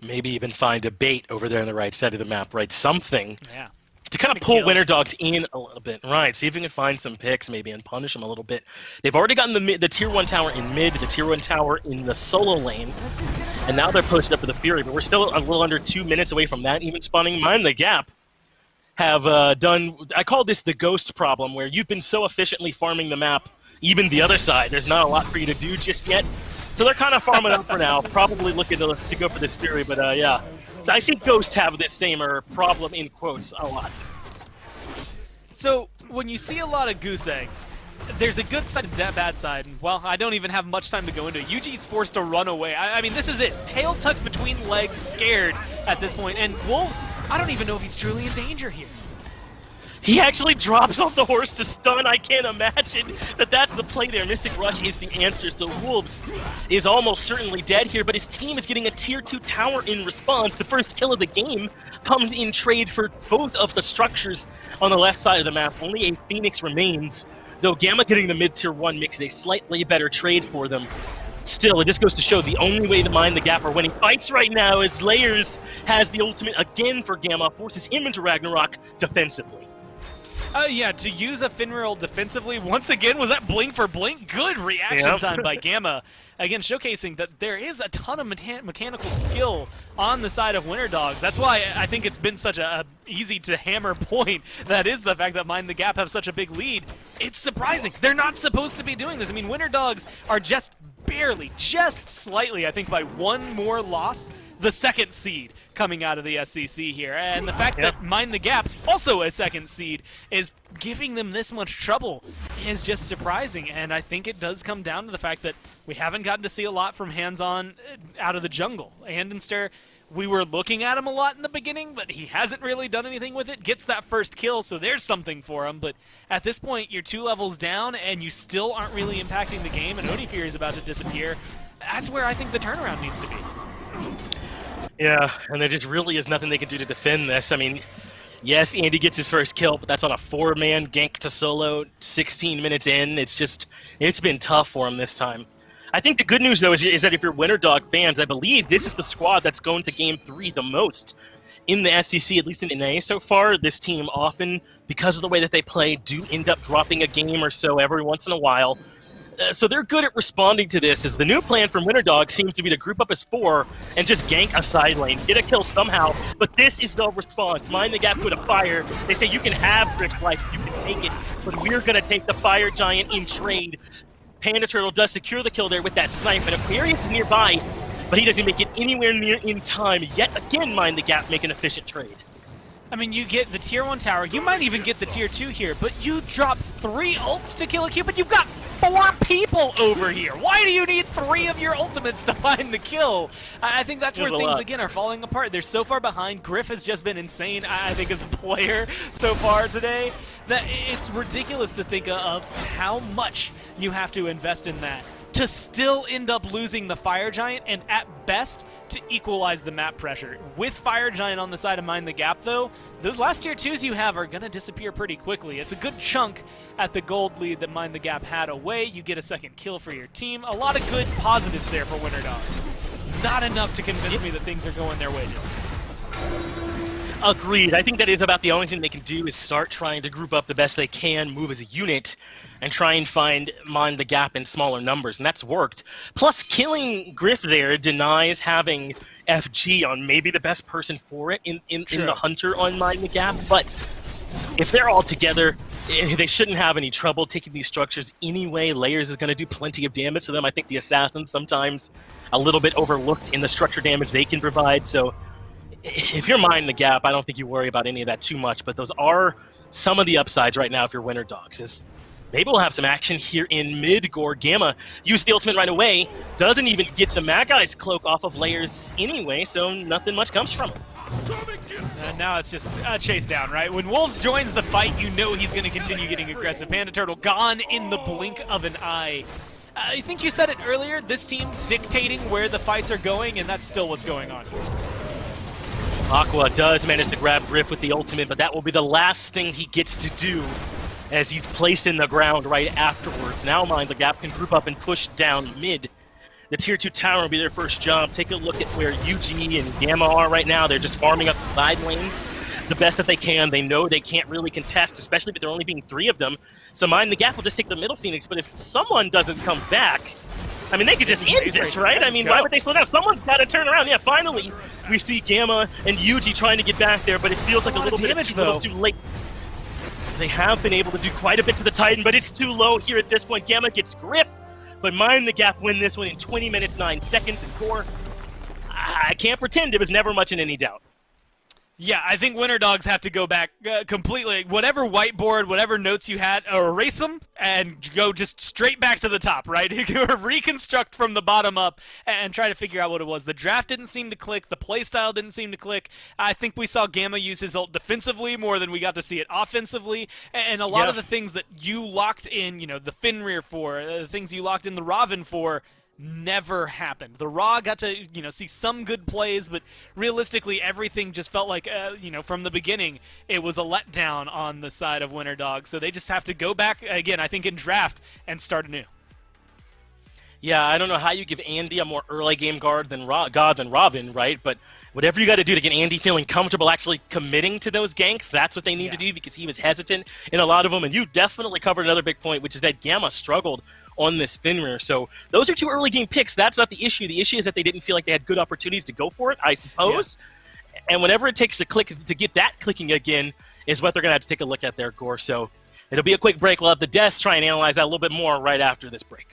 Maybe even find a bait over there on the right side of the map, right? Something. Yeah. To kind of pull Winter Dogs in a little bit. Right, see if we can find some picks maybe and punish them a little bit. They've already gotten the Tier 1 tower in mid, the Tier 1 tower in the solo lane, and now they're posted up for the Fury, but we're still a little under 2 minutes away from that even spawning. Mind the Gap have done, I call this the ghost problem, where you've been so efficiently farming the map, even the other side, there's not a lot for you to do just yet. So they're kind of farming up for now, probably looking to go for this Fury, but yeah. So I see Ghost have this same problem in quotes a lot. So when you see a lot of goose eggs, there's a good side and a bad side. Well, I don't even have much time to go into it. Yuji's forced to run away. I mean, this is it. Tail tucked between legs, scared at this point. And Wolves, I don't even know if he's truly in danger here. He actually drops off the horse to stun. I can't imagine that that's the play there. Mystic Rush is the answer. So Wolves is almost certainly dead here, but his team is getting a Tier 2 tower in response. The first kill of the game comes in trade for both of the structures on the left side of the map. Only a Phoenix remains, though Gamma getting the mid-Tier 1 makes it a slightly better trade for them. Still, it just goes to show the only way to Mind the Gap are winning fights right now is Layers has the ultimate again for Gamma, forces him into Ragnarok defensively. Yeah, to use a Finral defensively, once again, was that blink for blink? Good reaction time by Gamma. Again, showcasing that there is a ton of mechanical skill on the side of Winter Dogs. That's why I think it's been such a easy to hammer point. That is the fact that Mind the Gap have such a big lead. It's surprising. They're not supposed to be doing this. I mean, Winter Dogs are just barely, just slightly, I think by one more loss, the second seed coming out of the SCC here. And the fact that Mind the Gap, also a second seed, is giving them this much trouble is just surprising. And I think it does come down to the fact that we haven't gotten to see a lot from hands-on out of the jungle. Andenster, we were looking at him a lot in the beginning, but he hasn't really done anything with it. Gets that first kill, so there's something for him. But at this point, you're 2 levels down, and you still aren't really impacting the game, and Oni Fury is about to disappear. That's where I think the turnaround needs to be. Yeah, and there just really is nothing they can do to defend this. I mean, yes, Andy gets his first kill, but that's on a 4-man gank to solo 16 minutes in. It's been tough for him this time. I think the good news, though, is that if you're Winter Dog fans, I believe this is the squad that's going to Game 3 the most in the SCC, at least in NA so far. This team often, because of the way that they play, do end up dropping a game or so every once in a while. So they're good at responding to this, as the new plan from Winter Dog seems to be to group up as 4 and just gank a side lane, get a kill somehow. But this is the response. Mind the gap with a fire. They say you can have Griff's life, you can take it, but we're going to take the Fire Giant in trade. Panda Turtle does secure the kill there with that snipe, and Aquarius is nearby, but he doesn't make it anywhere near in time. Yet again, Mind the Gap make an efficient trade. I mean, you get the tier 1 tower, you might even get the tier 2 here, but you drop 3 ults to kill a Cupid. You've got 4 people over here. Why do you need 3 of your ultimates to find the kill? I think that's where things, again, are falling apart. They're so far behind. Griff has just been insane, I think, as a player so far today, that it's ridiculous to think of how much you have to invest in that to still end up losing the Fire Giant, and at best, to equalize the map pressure. With Fire Giant on the side of Mind the Gap, though, those last tier 2s you have are going to disappear pretty quickly. It's a good chunk at the gold lead that Mind the Gap had away. You get a second kill for your team. A lot of good positives there for Winter Dogs. Not enough to convince me that things are going their ways. Agreed. I think that is about the only thing they can do is start trying to group up the best they can, move as a unit, and try and mind the gap in smaller numbers, and that's worked. Plus, killing Griff there denies having FG on maybe the best person for it in the Hunter on Mind the Gap, but if they're all together, they shouldn't have any trouble taking these structures anyway. Layers is going to do plenty of damage to them. I think the Assassins sometimes a little bit overlooked in the structure damage they can provide, so if you're Mind the Gap, I don't think you worry about any of that too much, but those are some of the upsides right now if you're Winter Dogs. Is maybe we'll have some action here in mid. Gore Gamma used the ultimate right away, doesn't even get the Magai's cloak off of Layers anyway, so nothing much comes from it. And now it's just a chase down, right? When Wolves joins the fight, you know he's going to continue getting aggressive. Panda Turtle gone in the blink of an eye. I think you said it earlier, this team dictating where the fights are going, and that's still what's going on here. Aqua does manage to grab Griff with the ultimate, but that will be the last thing he gets to do as he's placed in the ground right afterwards. Now Mind the Gap can group up and push down mid. The tier 2 tower will be their first job. Take a look at where UG and Gamma are right now. They're just farming up the side lanes the best that they can. They know they can't really contest, especially with there only being 3 of them. So Mind the Gap will just take the middle Phoenix, but if someone doesn't come back, I mean, they could just end this, right? I mean, why would they slow down? Someone's got to turn around. Yeah, finally, we see Gamma and Yuji trying to get back there, but it feels like a little bit too late. They have been able to do quite a bit to the Titan, but it's too low here at this point. Gamma gets Griff, but Mind the Gap win this one in 20 minutes, 9 seconds, and Core, I can't pretend it was never much in any doubt. Yeah, I think Winter Dogs have to go back completely. Whatever whiteboard, whatever notes you had, erase them and go just straight back to the top, right? Reconstruct from the bottom up and try to figure out what it was. The draft didn't seem to click. The playstyle didn't seem to click. I think we saw Gamma use his ult defensively more than we got to see it offensively. And a lot of the things that you locked in, you know, the Fenrir for, the things you locked in the Raven for, never happened. The Raw got to, you know, see some good plays, but realistically everything just felt like, you know, from the beginning, it was a letdown on the side of Winter Dogs. So they just have to go back, again, I think in draft, and start anew. Yeah, I don't know how you give Andy a more early game guard than Robin, right? But whatever you got to do to get Andy feeling comfortable actually committing to those ganks, that's what they need to do, because he was hesitant in a lot of them. And you definitely covered another big point, which is that Gamma struggled on this Fenrir. So those are 2 early game picks. That's not the issue. The issue is that they didn't feel like they had good opportunities to go for it, I suppose. Yeah. And whenever it takes a click to get that clicking again is what they're going to have to take a look at there, Gore. So it'll be a quick break. We'll have the devs try and analyze that a little bit more right after this break.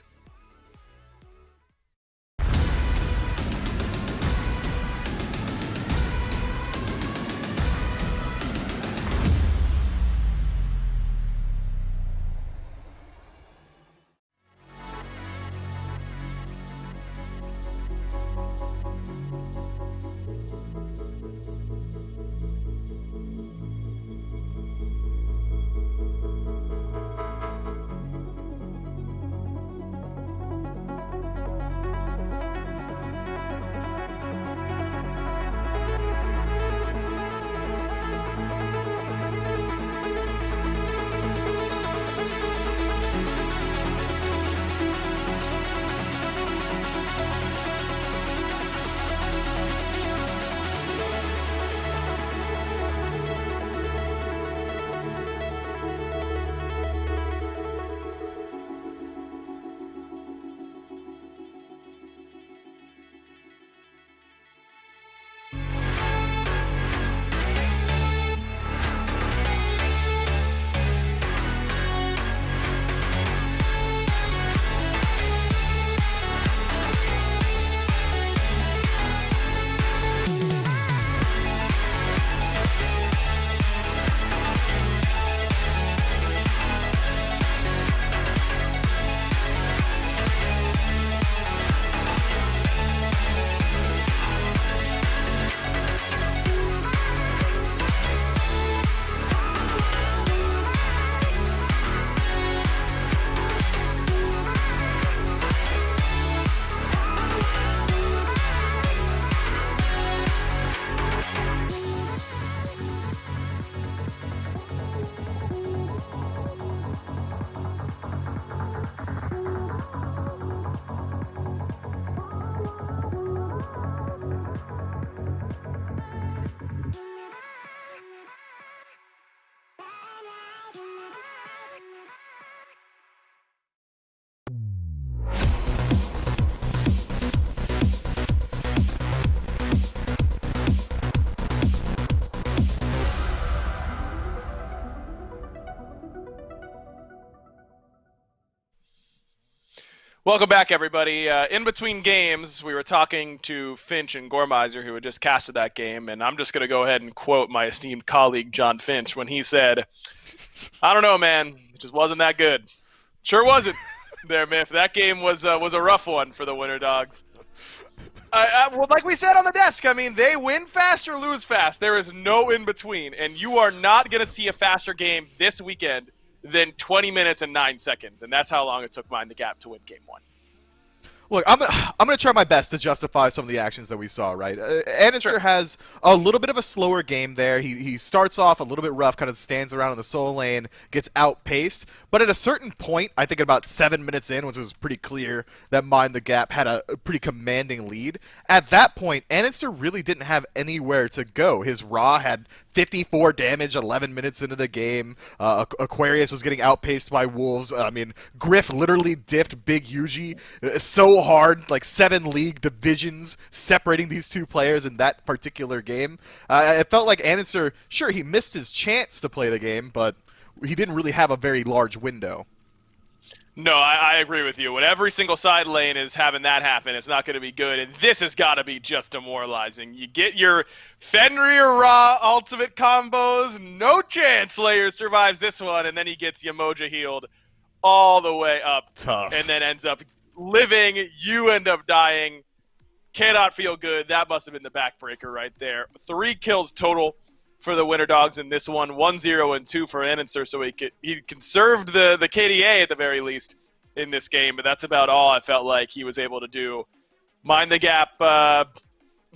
Welcome back, everybody. In between games, we were talking to Finch and Gormizer, who had just casted that game, and I'm just going to go ahead and quote my esteemed colleague, John Finch, when he said, I don't know, man. It just wasn't that good. Sure wasn't there, Miff. That game was a rough one for the Winter Dogs. Well, like we said on the desk, I mean, they win fast or lose fast. There is no in-between, and you are not going to see a faster game this weekend than 20 minutes and 9 seconds, and that's how long it took Mind the Gap to win Game 1. Look, I'm gonna try my best to justify some of the actions that we saw. Right, Annister Sure. has a little bit of a slower game there. He starts off a little bit rough, kind of stands around in the solo lane, gets outpaced. But at a certain point, I think about 7 minutes in, once it was pretty clear that Mind the Gap had a pretty commanding lead, at that point, Annister really didn't have anywhere to go. His Ra had 54 damage 11 minutes into the game. Aquarius was getting outpaced by Wolves. I mean, Griff literally diffed Big Yuji so hard, like 7 league divisions separating these two players in that particular game. It felt like Annister, sure, he missed his chance to play the game, but he didn't really have a very large window. No, I agree with you. When every single side lane is having that happen, it's not going to be good, and this has got to be just demoralizing. You get your Fenrir Ra ultimate combos, no chance Layer survives this one, and then he gets Yamoja healed all the way up. Tough. And then ends up living, you end up dying. Cannot feel good. That must have been the backbreaker right there. 3 kills total for the Winter Dogs in this one. 1-0 and 2 for Annister, so he conserved the KDA at the very least in this game, but that's about all I felt like he was able to do. Mind the Gap,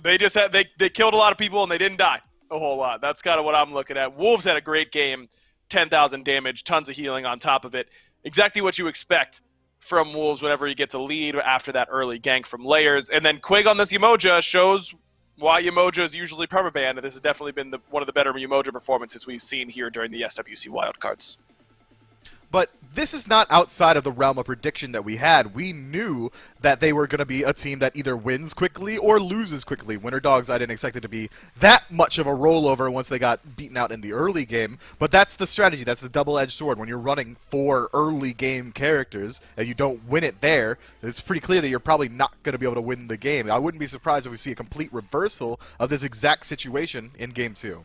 they killed a lot of people and they didn't die a whole lot. That's kind of what I'm looking at. Wolves had a great game, 10,000 damage, tons of healing on top of it. Exactly what you expect from Wolves whenever he gets a lead after that early gank from Layers. And then Quig on this Yamoja shows why Yamoja is usually permabanned, and this has definitely been one of the better Yamoja performances we've seen here during the SWC Wildcards. But this is not outside of the realm of prediction that we had. We knew that they were going to be a team that either wins quickly or loses quickly. Winter Dogs, I didn't expect it to be that much of a rollover once they got beaten out in the early game. But that's the strategy. That's the double-edged sword. When you're running 4 early game characters and you don't win it there, it's pretty clear that you're probably not going to be able to win the game. I wouldn't be surprised if we see a complete reversal of this exact situation in Game 2.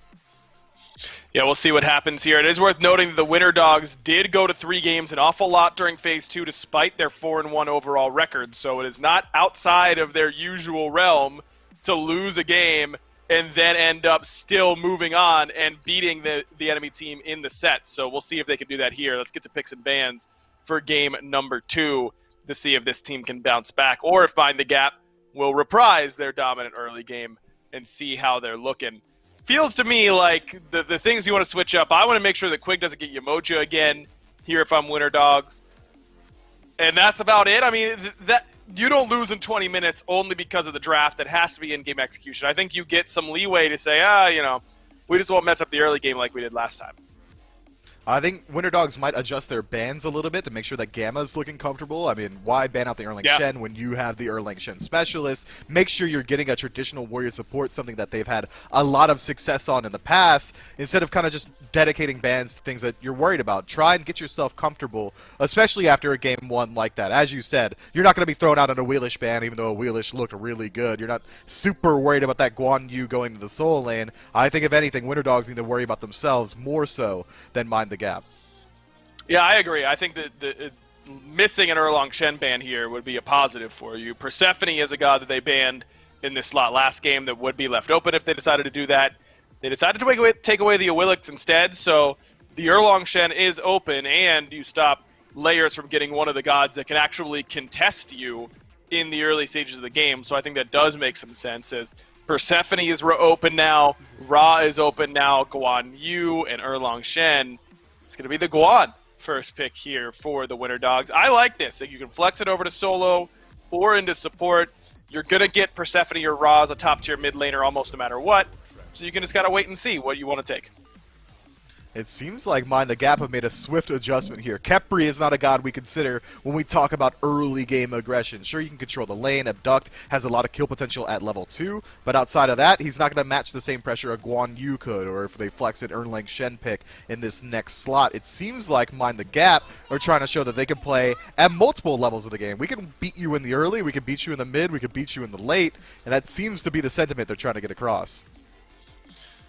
Yeah, we'll see what happens here. It is worth noting that the Winter Dogs did go to 3 games an awful lot during Phase 2 despite their 4-1 overall record, so it is not outside of their usual realm to lose a game and then end up still moving on and beating the enemy team in the set. So we'll see if they can do that here. Let's get to picks and bans for game number 2 to see if this team can bounce back or if Mind the Gap will reprise their dominant early game and see how they're looking. Feels to me like the things you want to switch up, I want to make sure that Quig doesn't get Yamoja again here if I'm Winter Dogs. And that's about it. I mean, that you don't lose in 20 minutes only because of the draft. That has to be in-game execution. I think you get some leeway to say, we just won't mess up the early game like we did last time. I think Winter Dogs might adjust their bans a little bit to make sure that Gamma's looking comfortable. I mean, why ban out the Erlang Shen when you have the Erlang Shen specialist? Make sure you're getting a traditional warrior support, something that they've had a lot of success on in the past, instead of kind of just dedicating bans to things that you're worried about. Try and get yourself comfortable, especially after a game 1 like that. As you said, you're not going to be thrown out on a Wheelish ban, even though a Wheelish looked really good. You're not super worried about that Guan Yu going to the solo lane. I think, if anything, Winter Dogs need to worry about themselves more so than Mind the Gap. Yeah, I agree. I think that missing an Erlang Shen ban here would be a positive for you. Persephone is a god that they banned in this slot last game that would be left open if they decided to do that. They decided to take away the Awilix instead, so the Erlang Shen is open, and you stop Layers from getting one of the gods that can actually contest you in the early stages of the game. So I think that does make some sense, as Persephone is open now, Ra is open now, Guan Yu and Erlang Shen. It's going to be the Guan first pick here for the Winter Dogs. I like this. You can flex it over to solo or into support. You're going to get Persephone or Ra as a top-tier mid laner almost no matter what. So you can just got to wait and see what you want to take. It seems like Mind the Gap have made a swift adjustment here. Khepri is not a god we consider when we talk about early game aggression. Sure, you can control the lane, Abduct has a lot of kill potential at level 2, but outside of that, he's not going to match the same pressure a Guan Yu could, or if they flex an Erlang Shen pick in this next slot. It seems like Mind the Gap are trying to show that they can play at multiple levels of the game. We can beat you in the early, we can beat you in the mid, we can beat you in the late, and that seems to be the sentiment they're trying to get across.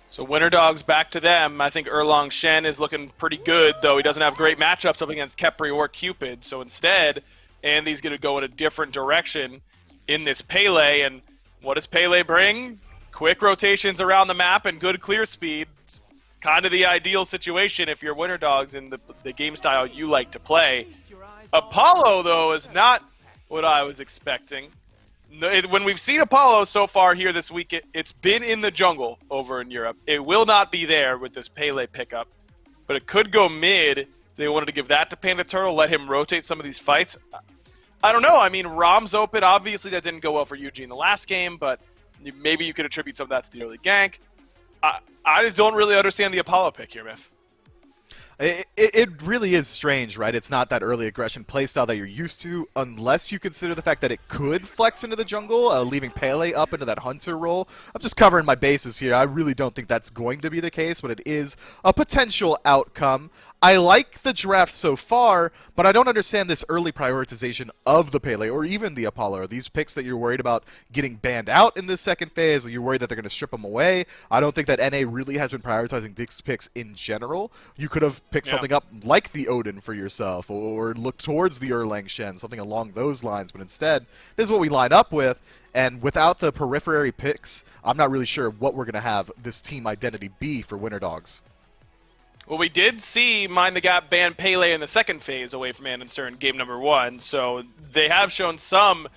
So Winter Dogs back to them. I think Erlang Shen is looking pretty good, though he doesn't have great matchups up against Khepri or Cupid. So instead, Andy's going to go in a different direction in this Pele. And what does Pele bring? Quick rotations around the map and good clear speed. It's kind of the ideal situation if you're Winter Dogs in the game style you like to play. Apollo, though, is not what I was expecting. When we've seen Apollo so far here this week, it's been in the jungle over in Europe. It will not be there with this Pele pickup, but it could go mid. If they wanted to give that to Panda Turtle, let him rotate some of these fights. I don't know. I mean, Rom's open. Obviously, that didn't go well for Yuji in the last game, but maybe you could attribute some of that to the early gank. I just don't really understand the Apollo pick here, Miff. It really is strange, right? It's not that early aggression playstyle that you're used to, unless you consider the fact that it could flex into the jungle, leaving Pele up into that hunter role. I'm just covering my bases here. I really don't think that's going to be the case, but it is a potential outcome. I like the draft so far, but I don't understand this early prioritization of the Pele or even the Apollo. Are these picks that you're worried about getting banned out in this second phase? Are you worried that they're going to strip them away? I don't think that NA really has been prioritizing these picks in general. You could have picked something up like the Odin for yourself or look towards the Erlang Shen, something along those lines. But instead, this is what we line up with. And without the periphery picks, I'm not really sure what we're going to have this team identity be for Winter Dogs. Well, we did see Mind the Gap ban Pele in the second phase away from Andenster in game number 1, so they have shown some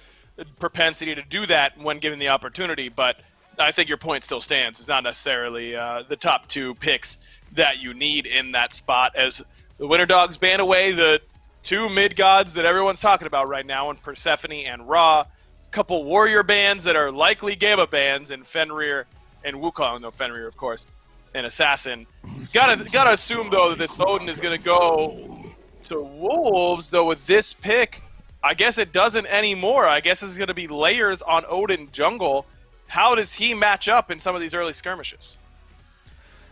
propensity to do that when given the opportunity, but I think your point still stands. It's not necessarily the top 2 picks that you need in that spot, as the Winter Dogs ban away the 2 mid-gods that everyone's talking about right now in Persephone and Ra, a couple warrior bans that are likely Gamma bans in Fenrir and Wukong, no Fenrir, of course, and Assassin. Gotta assume, though, that this Odin is going to go to Wolves, though with this pick, I guess it doesn't anymore. I guess it's going to be layers on Odin jungle. How does he match up in some of these early skirmishes?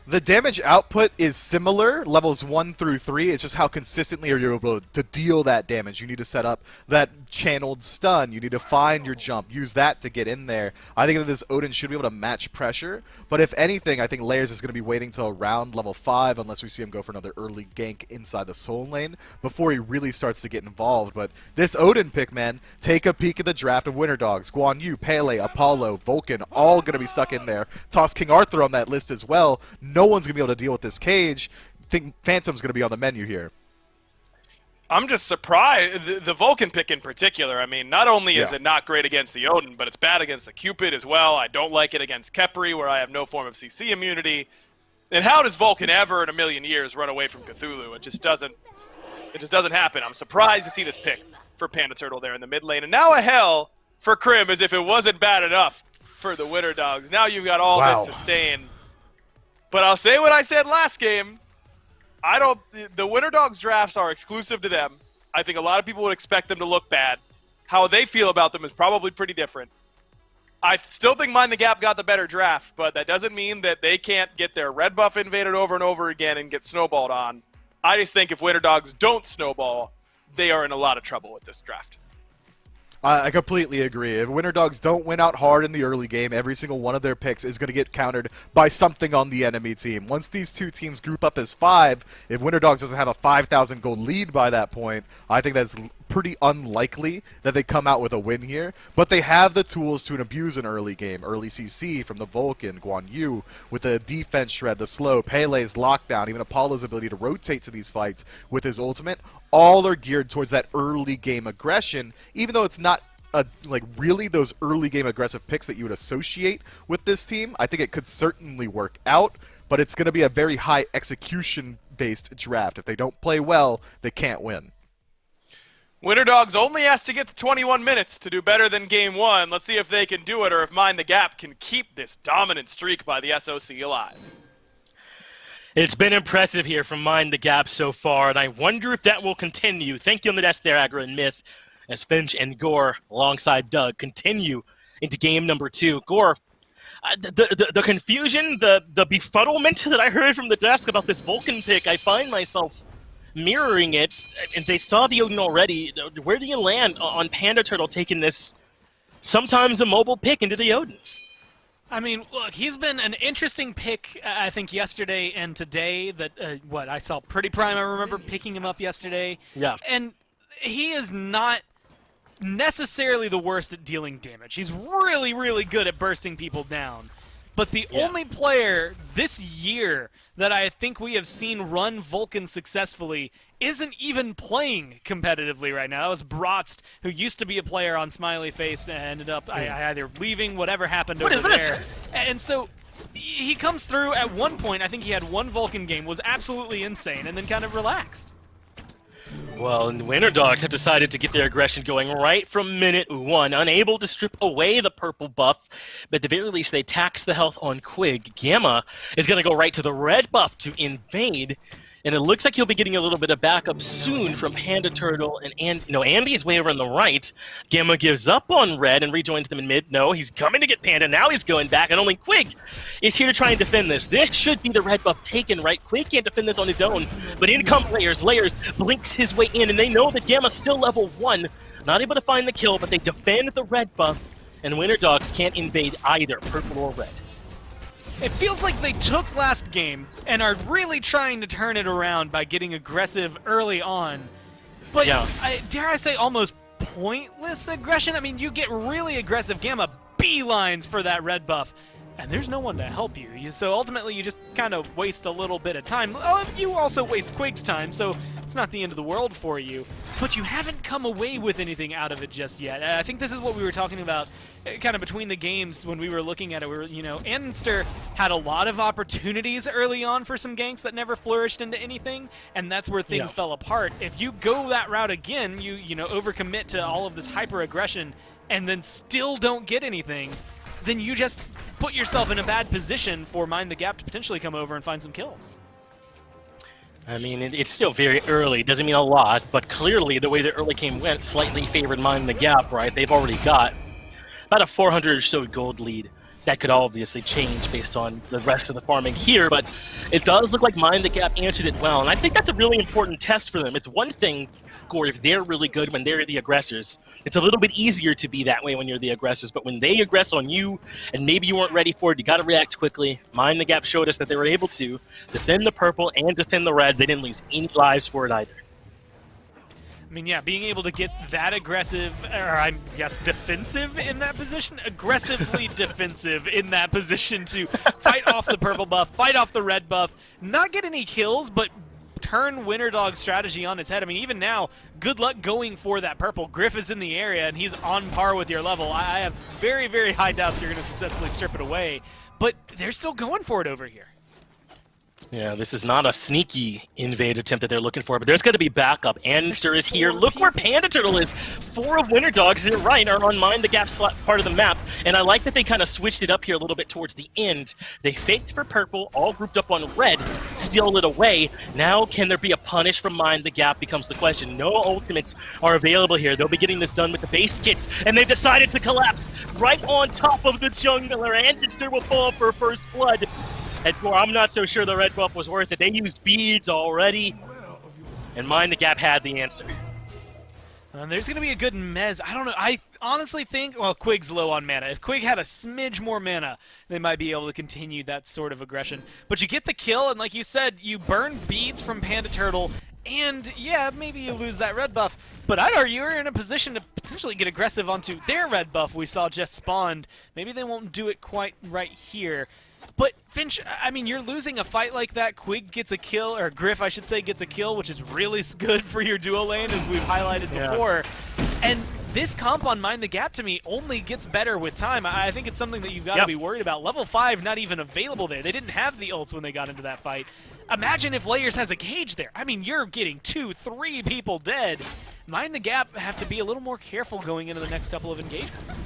The damage output is similar, levels 1 through 3. It's just how consistently are you able to deal that damage. You need to set up that channeled stun. You need to find your jump. Use that to get in there. I think that this Odin should be able to match pressure. But if anything, I think Layers is going to be waiting till around level 5 unless we see him go for another early gank inside the soul lane before he really starts to get involved. But this Odin pick, man, take a peek at the draft of Winter Dogs. Guan Yu, Pele, Apollo, Vulcan, all going to be stuck in there. Toss King Arthur on that list as well. No one's going to be able to deal with this cage. I think Phantom's going to be on the menu here. I'm just surprised. The Vulcan pick in particular, I mean, not only is it not great against the Odin, but it's bad against the Cupid as well. I don't like it against Khepri, where I have no form of CC immunity. And how does Vulcan ever in a million years run away from Cthulhu? It just doesn't happen. I'm surprised to see this pick for Panda Turtle there in the mid lane. And now a hell for Krim, as if it wasn't bad enough for the Winter Dogs. Now you've got all this sustain. But I'll say what I said last game. The Winter Dogs drafts are exclusive to them. I think a lot of people would expect them to look bad. How they feel about them is probably pretty different. I still think Mind the Gap got the better draft, but that doesn't mean that they can't get their red buff invaded over and over again and get snowballed on. I just think if Winter Dogs don't snowball, they are in a lot of trouble with this draft. I completely agree. If Winter Dogs don't win out hard in the early game, every single one of their picks is going to get countered by something on the enemy team. Once these two teams group up as 5, if Winter Dogs doesn't have a 5,000 gold lead by that point, I think that's pretty unlikely that they come out with a win here. But they have the tools to abuse an early game. Early CC from the Vulcan, Guan Yu, with the defense shred, the slow, Pele's lockdown, even Apollo's ability to rotate to these fights with his ultimate. All are geared towards that early game aggression, even though it's not really those early game aggressive picks that you would associate with this team. I think it could certainly work out, but it's going to be a very high execution based draft. If they don't play well, they can't win. Winter Dogs only has to get to 21 minutes to do better than Game 1. Let's see if they can do it, or if Mind the Gap can keep this dominant streak by the SOC alive. It's been impressive here from Mind the Gap so far, and I wonder if that will continue. Thank you on the desk there, Aggro and Myth, as Finch and Gore, alongside Doug, continue into game number 2. Gore, the confusion, the befuddlement that I heard from the desk about this Vulcan pick, I find myself mirroring it, and they saw the Odin already. Where do you land on Panda Turtle taking this sometimes a mobile pick into the Odin? I mean, look, he's been an interesting pick, I think, yesterday and today. That I saw Pretty Prime, I remember picking him up yesterday. Yeah. And he is not necessarily the worst at dealing damage. He's really, really good at bursting people down. But the only player this year that I think we have seen run Vulcan successfully isn't even playing competitively right now. That was Bratst, who used to be a player on Smiley Face and ended up either leaving, whatever happened over there. And so he comes through at one point. I think he had one Vulcan game, was absolutely insane, and then kind of relaxed. Well, and the Winter Dogs have decided to get their aggression going right from minute 1, unable to strip away the purple buff, but at the very least they tax the health on Quig. Gamma is going to go right to the red buff to invade, and it looks like he'll be getting a little bit of backup soon from Panda Turtle and Andy's way over on the right. Gamma gives up on red and rejoins them in mid. No, he's coming to get Panda. Now he's going back, and only Quig is here to try and defend this. This should be the red buff taken, right? Quig can't defend this on his own, but in come Layers. Layers blinks his way in, and they know that Gamma's still level 1. Not able to find the kill, but they defend the red buff, and Winter Dogs can't invade either, purple or red. It feels like they took last game and are really trying to turn it around by getting aggressive early on. But dare I say almost pointless aggression? I mean, you get really aggressive Gamma beelines for that red buff, and there's no one to help you. So ultimately you just kind of waste a little bit of time. You also waste Quig's time, so it's not the end of the world for you. But you haven't come away with anything out of it just yet. I think this is what we were talking about kind of between the games when we were looking at it. We were, Anster had a lot of opportunities early on for some ganks that never flourished into anything, and that's where things fell apart. If you go that route again, you overcommit to all of this hyper aggression and then still don't get anything, then you just put yourself in a bad position for Mind the Gap to potentially come over and find some kills. I mean, it's still very early. Doesn't mean a lot, but clearly the way the early game went slightly favored Mind the Gap, right? They've already got about a 400 or so gold lead. That could obviously change based on the rest of the farming here, but it does look like Mind the Gap answered it well, and I think that's a really important test for them. It's one thing, Gore, if they're really good when they're the aggressors. It's a little bit easier to be that way when you're the aggressors, but when they aggress on you and maybe you weren't ready for it, you got to react quickly. Mind the Gap showed us that they were able to defend the purple and defend the red. They didn't lose any lives for it either. I mean, yeah, being able to get that aggressive, or I guess defensive in that position, aggressively defensive in that position to fight off the purple buff, fight off the red buff, not get any kills, but turn Winter Dog's strategy on its head. I mean, even now, good luck going for that purple. Griff is in the area, and he's on par with your level. I have very, very high doubts you're going to successfully strip it away, but they're still going for it over here. Yeah, this is not a sneaky invade attempt that they're looking for, but there's got to be backup. Anster is here. Look where Panda Turtle is. 4 of Winter Dogs to the right are on Mind the Gap part of the map, and I like that they kind of switched it up here a little bit towards the end. They faked for purple, all grouped up on red, steal it away. Now, can there be a punish from Mind the Gap becomes the question. No ultimates are available here. They'll be getting this done with the base kits, and they've decided to collapse right on top of the jungler. Anster will fall for first blood. And I'm not so sure the red buff was worth it. They used beads already, and Mind the Gap had the answer. There's going to be a good mez. I don't know. I honestly think, well, Quig's low on mana. If Quig had a smidge more mana, they might be able to continue that sort of aggression. But you get the kill, and like you said, you burn beads from Panda Turtle, and yeah, maybe you lose that red buff. But I'd argue you're in a position to potentially get aggressive onto their red buff we saw just spawned. Maybe they won't do it quite right here. But Finch, I mean, you're losing a fight like that. Quig gets a kill, or Griff, I should say, gets a kill, which is really good for your duo lane, as we've highlighted before. And this comp on Mind the Gap, to me, only gets better with time. I think it's something that you've got to be worried about. Level 5 not even available there. They didn't have the ults when they got into that fight. Imagine if Layers has a cage there. I mean, you're getting 2, 3 people dead. Mind the Gap have to be a little more careful going into the next couple of engagements.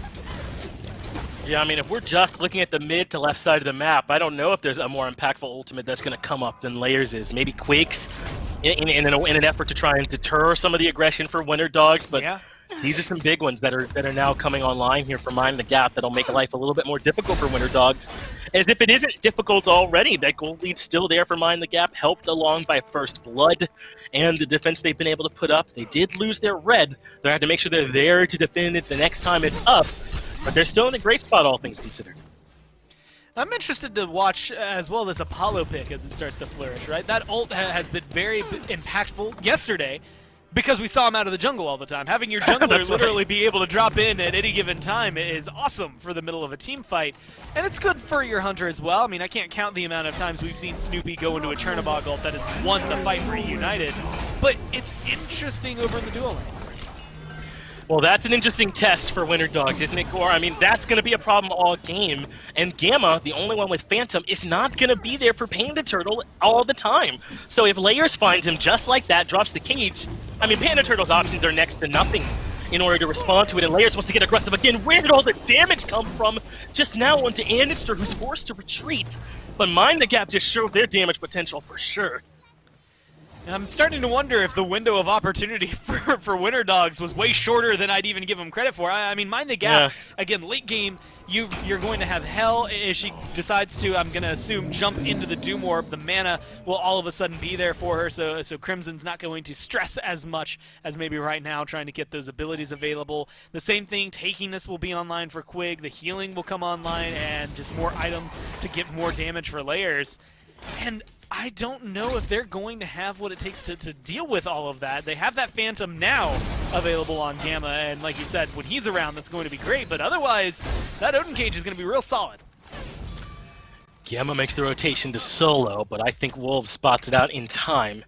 Yeah, I mean, if we're just looking at the mid to left side of the map, I don't know if there's a more impactful ultimate that's going to come up than Layers is. Maybe Quakes in an effort to try and deter some of the aggression for Winter Dogs, but Yeah. these are some big ones that are now coming online here for Mind the Gap that'll make life a little bit more difficult for Winter Dogs. As if it isn't difficult already, that gold lead's still there for Mind the Gap, helped along by First Blood and the defense they've been able to put up. They did lose their red. They have to make sure they're there to defend it the next time it's up, but they're still in a great spot, all things considered. I'm interested to watch as well this Apollo pick as it starts to flourish, right? That ult has been very impactful yesterday because we saw him out of the jungle all the time. Having your jungler That's right. literally be able to drop in at any given time is awesome for the middle of a team fight. And it's good for your hunter as well. I mean, I can't count the amount of times we've seen Snoopy go into a Chernobog ult that has won the fight for United. But it's interesting over in the duo lane. Well, that's an interesting test for Winter Dogs, isn't it, Gore? I mean, that's going to be a problem all game. And Gamma, the only one with Phantom, is not going to be there for Panda Turtle all the time. So if Layers finds him just like that, drops the cage, I mean, Panda Turtle's options are next to nothing in order to respond to it. And Layers wants to get aggressive again. Where did all the damage come from? Just now onto Anister, who's forced to retreat. But Mind the Gap just showed their damage potential for sure. I'm starting to wonder if the window of opportunity for Winter Dogs was way shorter than I'd even give them credit for. I mean, Mind the Gap, again, late game, you're going to have Hell. If she decides to, I'm going to assume, jump into the Doom Orb, the mana will all of a sudden be there for her, so Crimson's not going to stress as much as maybe right now trying to get those abilities available. The same thing, Takiness will be online for Quig, the healing will come online, and just more items to get more damage for Layers. And I don't know if they're going to have what it takes to deal with all of that. They have that Phantom now available on Gamma, and like you said, when he's around, that's going to be great, but otherwise, that Odin Cage is going to be real solid. Gamma makes the rotation to solo, but I think Wolves spots it out in time.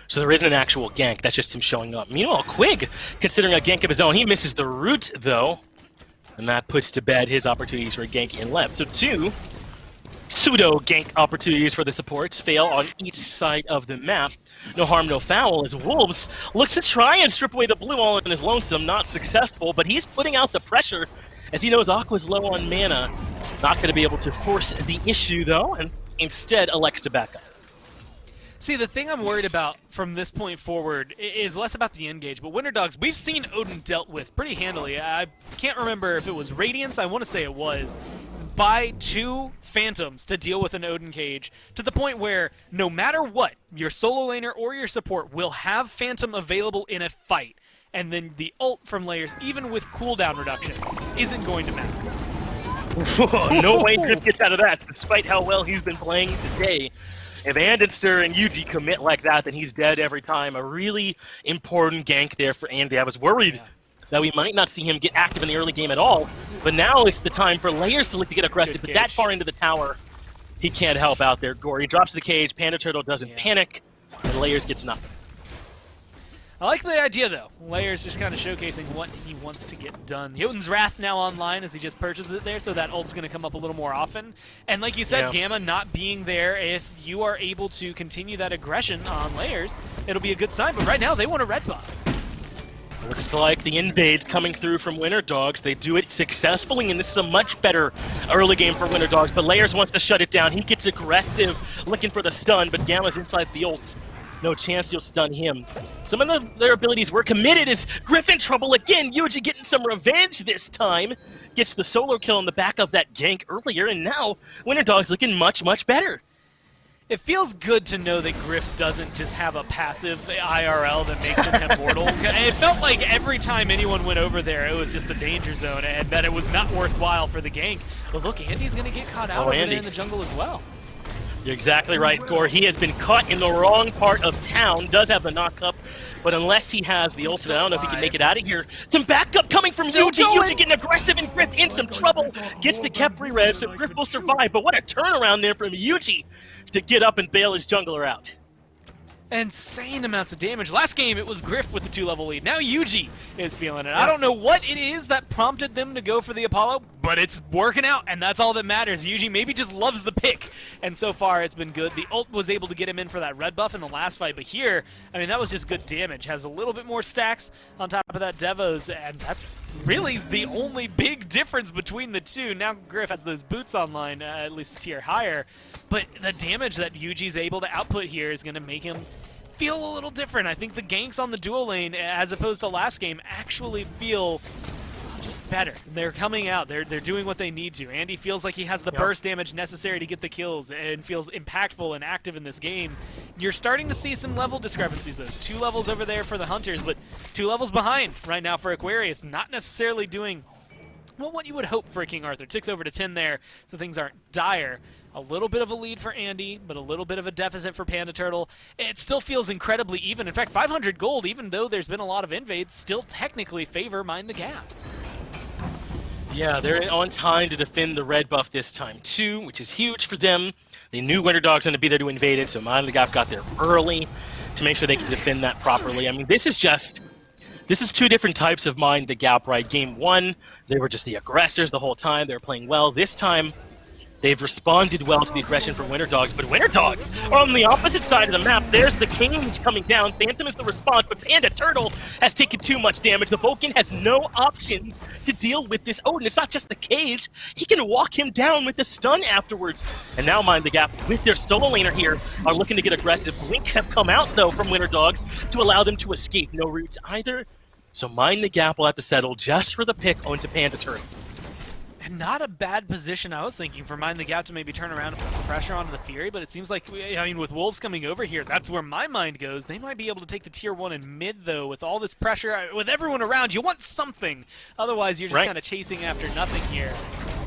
So there isn't an actual gank, that's just him showing up. Meanwhile, Quig, considering a gank of his own, he misses the root, though, and that puts to bed his opportunities for a gank in left. So two pseudo gank opportunities for the supports fail on each side of the map. No harm, no foul, as Wolves looks to try and strip away the blue all in his lonesome. Not successful, but he's putting out the pressure as he knows Aqua's low on mana. Not going to be able to force the issue, though, and instead elects to back up. See, the thing I'm worried about from this point forward is less about the engage, but Winter Dogs, we've seen Odin dealt with pretty handily. I can't remember if it was Radiance, I want to say it was, by two Phantoms to deal with an Odin Cage, to the point where no matter what, your solo laner or your support will have Phantom available in a fight, and then the ult from Layers, even with cooldown reduction, isn't going to matter. No way Griff gets out of that, despite how well he's been playing today. If Andinster and Yuji commit like that, then he's dead every time. A really important gank there for Andy. I was worried that we might not see him get active in the early game at all, but now it's the time for Layers to look to get aggressive, but that far into the tower, he can't help out there. Gore, he drops the cage, Panda Turtle doesn't panic, and Layers gets nothing. I like the idea, though. Layers just kind of showcasing what he wants to get done. Jotun's Wrath now online as he just purchases it there, so that ult's going to come up a little more often. And like you said, Gamma not being there, if you are able to continue that aggression on Layers, it'll be a good sign. But right now, they want a red buff. Looks like the invade's coming through from Winter Dogs. They do it successfully, and this is a much better early game for Winter Dogs. But Layers wants to shut it down. He gets aggressive, looking for the stun, but Gamma's inside the ult. No chance you'll stun him. Some of their abilities were committed as Griff in trouble again. Yuji getting some revenge this time. Gets the solo kill on the back of that gank earlier, and now Winter Dogs looking much, much better. It feels good to know that Griff doesn't just have a passive IRL that makes him immortal. It felt like every time anyone went over there, it was just a danger zone, and that it was not worthwhile for the gank. But look, Andy's going to get caught out over there in the jungle as well. You're exactly right, Gore. He has been caught in the wrong part of town, does have the knock-up, but unless he has the ultimate, I don't know if he can make it out of here. Some backup coming from Yuji. Yuji getting aggressive, and Griff in some trouble. Gets the Kep res, so Griff will survive, but what a turnaround there from Yuji to get up and bail his jungler out. Insane amounts of damage. Last game, it was Griff with the 2-level lead. Now Yuji is feeling it. I don't know what it is that prompted them to go for the Apollo, but it's working out, and that's all that matters. Yuji maybe just loves the pick, and so far it's been good. The ult was able to get him in for that red buff in the last fight, but here, I mean, that was just good damage. Has a little bit more stacks on top of that Devos, and that's really the only big difference between the two. Now Griff has those boots online, at least a tier higher, but the damage that Yuji's able to output here is going to make him feel a little different. I think the ganks on the dual lane, as opposed to last game, actually feel just better. They're coming out. They're doing what they need to. Andy feels like he has the burst damage necessary to get the kills and feels impactful and active in this game. You're starting to see some level discrepancies. Those 2 levels over there for the Hunters, but 2 levels behind right now for Aquarius. Not necessarily doing, well, what you would hope for King Arthur. Ticks over to 10 there, so things aren't dire. A little bit of a lead for Andy, but a little bit of a deficit for Panda Turtle. It still feels incredibly even. In fact, 500 gold, even though there's been a lot of invades, still technically favor Mind the Gap. Yeah, they're on time to defend the red buff this time too, which is huge for them. They knew Winter Dog's going to be there to invade it, so Mind the Gap got there early to make sure they can defend that properly. I mean, this is 2 different types of Mind the Gap, right? Game 1, they were just the aggressors the whole time. They were playing well. This time, they've responded well to the aggression from Winter Dogs, but Winter Dogs are on the opposite side of the map. There's the cage coming down. Phantom is the response, but Panda Turtle has taken too much damage. The Vulcan has no options to deal with this Odin. It's not just the cage. He can walk him down with the stun afterwards. And now Mind the Gap, with their solo laner here, are looking to get aggressive. Blinks have come out, though, from Winter Dogs to allow them to escape. No roots either. So Mind the Gap will have to settle just for the pick onto Panda Turtle. Not a bad position, I was thinking, for Mind the Gap to maybe turn around and put some pressure onto the Fury, but it seems like, I mean, with Wolves coming over here, that's where my mind goes. They might be able to take the tier 1 in mid, though, with all this pressure. With everyone around, you want something. Otherwise, you're just kind of chasing after nothing here.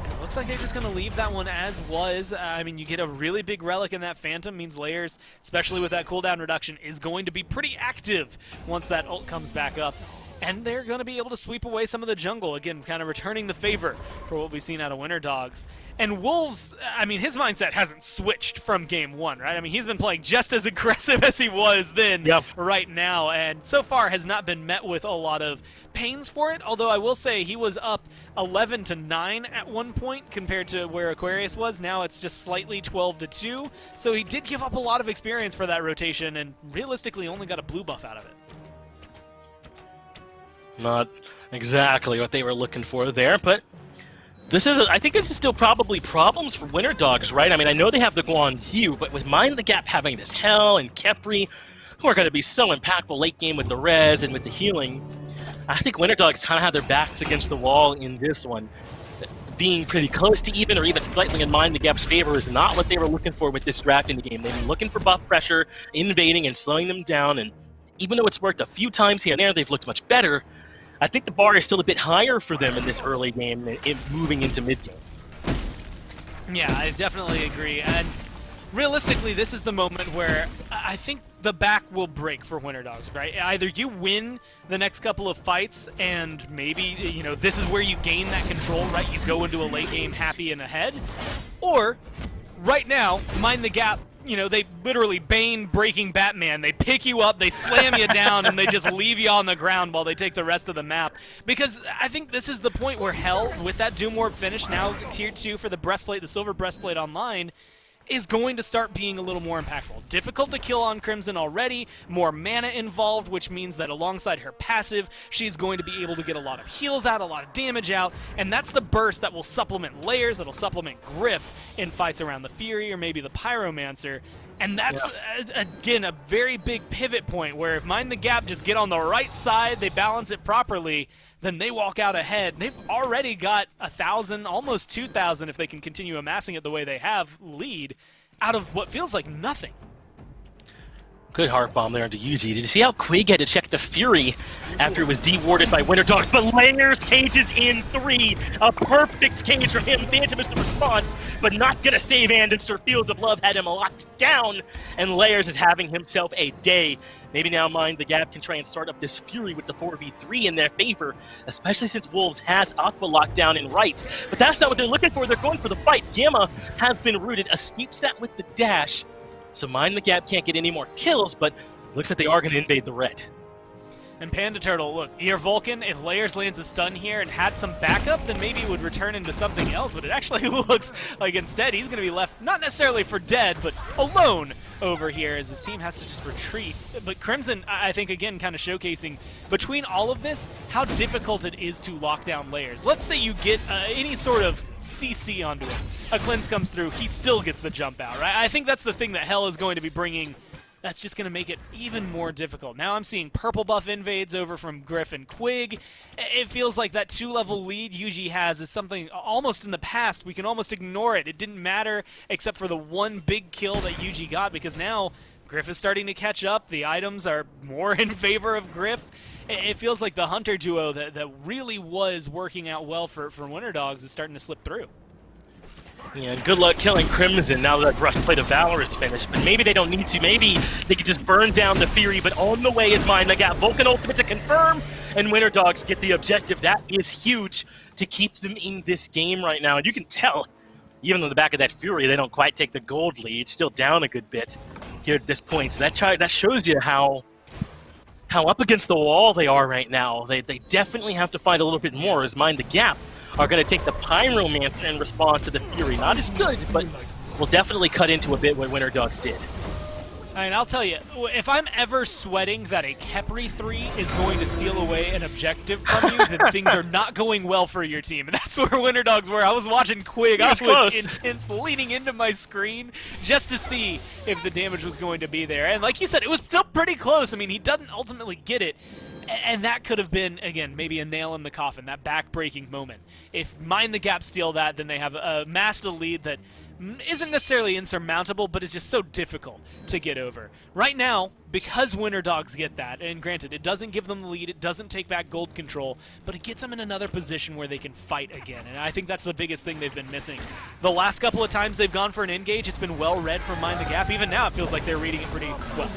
It looks like they're just going to leave that one as was. I mean, you get a really big relic in that Phantom, means Layers, especially with that cooldown reduction, is going to be pretty active once that ult comes back up. And they're going to be able to sweep away some of the jungle. Again, kind of returning the favor for what we've seen out of Winter Dogs. And Wolves, I mean, his mindset hasn't switched from game 1, right? I mean, he's been playing just as aggressive as he was then right now. And so far has not been met with a lot of pains for it. Although I will say he was up 11-9 at one point compared to where Aquarius was. Now it's just slightly 12-2. So he did give up a lot of experience for that rotation and realistically only got a blue buff out of it. Not exactly what they were looking for there, but I think this is still probably problems for Winter Dogs, right? I mean, I know they have the Guan Yu, but with Mind the Gap having this Hell and Kepri, who are going to be so impactful late game with the res and with the healing, I think Winter Dogs kind of have their backs against the wall in this one. Being pretty close to even or even slightly in Mind the Gap's favor is not what they were looking for with this draft in the game. They've been looking for buff pressure, invading and slowing them down, and even though it's worked a few times here and there, they've looked much better. I think the bar is still a bit higher for them in this early game, moving into mid-game. Yeah, I definitely agree. And realistically, this is the moment where I think the back will break for Winter Dogs, right? Either you win the next couple of fights and maybe, you know, this is where you gain that control, right? You go into a late game happy and ahead. Or, right now, Mind the Gap, you know, they literally Bane breaking Batman. They pick you up, they slam you down, and they just leave you on the ground while they take the rest of the map. Because I think this is the point where Hell, with that Doom Orb finish, now tier 2 for the breastplate, the silver breastplate online, is going to start being a little more impactful. Difficult to kill on Crimson already, more mana involved, which means that alongside her passive, she's going to be able to get a lot of heals out, a lot of damage out, and that's the burst that will supplement Layers, that'll supplement Griff in fights around the Fury or maybe the Pyromancer. And that's, again, a very big pivot point where if Mind the Gap just get on the right side, they balance it properly, then they walk out ahead. They've already got 1,000, almost 2,000 if they can continue amassing it the way they have, lead out of what feels like nothing. Good heart bomb there into Yuji. Did you see how Quig had to check the Fury after it was dewarded by Winter Dogs? But Layers cages in 3. A perfect cage from him. Phantom is the response, but not gonna save Anderson. Fields of Love had him locked down, and Layers is having himself a day. Maybe now Mind the Gap can try and start up this Fury with the 4v3 in their favor, especially since Wolves has Aqua locked down in right. But that's not what they're looking for. They're going for the fight. Gamma has been rooted, escapes that with the dash. So Mind the Gap can't get any more kills, but looks like they are going to invade the red. And Panda Turtle, look, your Vulcan, if Layers lands a stun here and had some backup, then maybe it would return into something else, but it actually looks like instead he's going to be left, not necessarily for dead, but alone over here as his team has to just retreat. But Crimson, I think, again, kind of showcasing between all of this, how difficult it is to lock down Layers. Let's say you get any sort of CC onto him. A cleanse comes through, he still gets the jump out, right? I think that's the thing that Hell is going to be bringing. That's just going to make it even more difficult. Now I'm seeing purple buff invades over from Griff and Quig. It feels like that 2-level lead Yuji has is something almost in the past. We can almost ignore it. It didn't matter except for the one big kill that Yuji got, because now Griff is starting to catch up. The items are more in favor of Griff. It feels like the Hunter duo that really was working out well for Winter Dogs is starting to slip through. Yeah, and good luck killing Crimson now that Breastplate of Valor is finished. But maybe they don't need to. Maybe they could just burn down the Fury. But on the way is Mind the Gap. Vulcan Ultimate to confirm. And Winter Dogs get the objective. That is huge to keep them in this game right now. And you can tell, even on the back of that Fury, they don't quite take the gold lead. Still down a good bit here at this point. So that shows you how up against the wall they are right now. They definitely have to find a little bit more as Mind the Gap are going to take the Pyromancer in response to the Fury. Not as good, but will definitely cut into a bit what Winter Dogs did. I mean, I'll tell you, if I'm ever sweating that a Khepri 3 is going to steal away an objective from you, then things are not going well for your team. And that's where Winter Dogs were. I was watching Quig. I was intense, leaning into my screen just to see if the damage was going to be there. And like you said, it was still pretty close. I mean, he doesn't ultimately get it. And that could have been, again, maybe a nail in the coffin, that back-breaking moment. If Mind the Gap steal that, then they have a massive lead that isn't necessarily insurmountable, but is just so difficult to get over. Right now, because Winter Dogs get that, and granted, it doesn't give them the lead, it doesn't take back gold control, but it gets them in another position where they can fight again, and I think that's the biggest thing they've been missing. The last couple of times they've gone for an engage, it's been well read from Mind the Gap. Even now, it feels like they're reading it pretty well.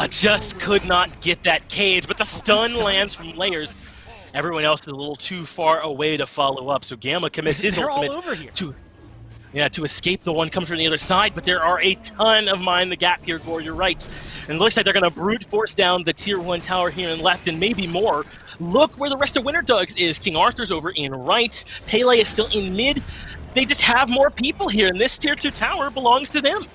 Just could not get that cage, but the stun lands from Layers. Everyone else is a little too far away to follow up, so Gamma commits his ultimate all over here. to escape the one comes from the other side, but there are a ton of Mind the Gap here, Gore, you're right. And it looks like they're going to brute force down the tier 1 tower here and left, and maybe more. Look where the rest of Winter Dogs is. King Arthur's over in right. Pele is still in mid. They just have more people here, and this tier 2 tower belongs to them.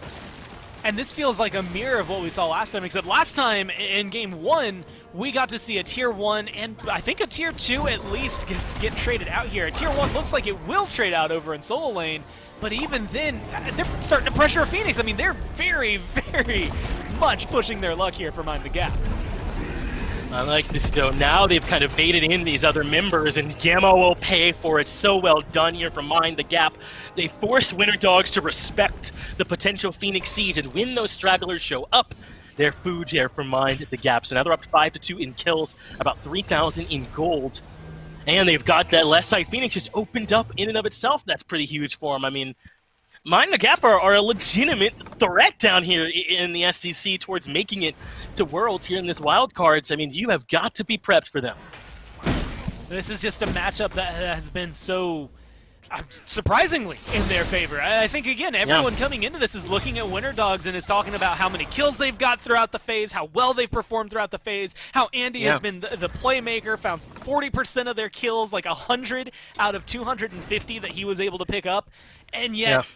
And this feels like a mirror of what we saw last time, except last time in Game 1, we got to see a Tier 1 and I think a Tier 2 at least get traded out here. A Tier 1 looks like it will trade out over in solo lane, but even then, they're starting to pressure Phoenix. I mean, they're very, very much pushing their luck here for Mind the Gap. I like this, though. Now they've kind of baited in these other members, and Gamma will pay for it. So well done here from Mind the Gap. They force Winter Dogs to respect the potential Phoenix siege, and when those stragglers show up, they're food here from Mind the Gap. So now they're up 5-2 in kills, about 3,000 in gold. And they've got that left side Phoenix just opened up in and of itself. That's pretty huge for them. I mean, Mind the Gap are a legitimate threat down here in the SCC towards making it to Worlds here in this Wildcards. I mean, you have got to be prepped for them. This is just a matchup that has been so surprisingly in their favor. I think, again, everyone coming into this is looking at Winter Dogs and is talking about how many kills they've got throughout the phase, how well they've performed throughout the phase, how Andy has been the playmaker, found 40% of their kills, like 100 out of 250 that he was able to pick up, and yet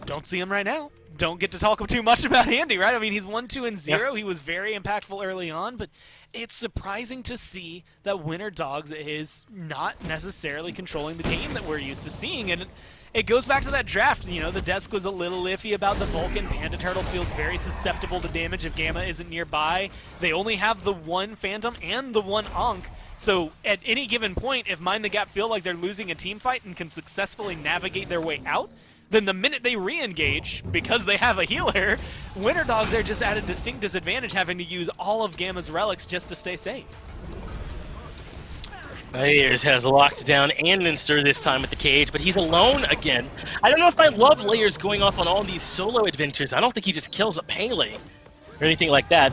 don't see him right now. Don't get to talk too much about Andy, right? I mean, he's 1-2-0. Yeah. He was very impactful early on, but it's surprising to see that Winter Dogs is not necessarily controlling the game that we're used to seeing. And it goes back to that draft. You know, the desk was a little iffy about the Vulcan. Panda Turtle feels very susceptible to damage if Gamma isn't nearby. They only have the one Phantom and the one Ankh. So at any given point, if Mind the Gap feel like they're losing a team fight and can successfully navigate their way out, then the minute they re-engage, because they have a healer, Winter Dogs are just at a distinct disadvantage having to use all of Gamma's relics just to stay safe. Layers has locked down Anminster this time with the cage, but he's alone again. I don't know if I love Layers going off on all these solo adventures. I don't think he just kills a Pele or anything like that.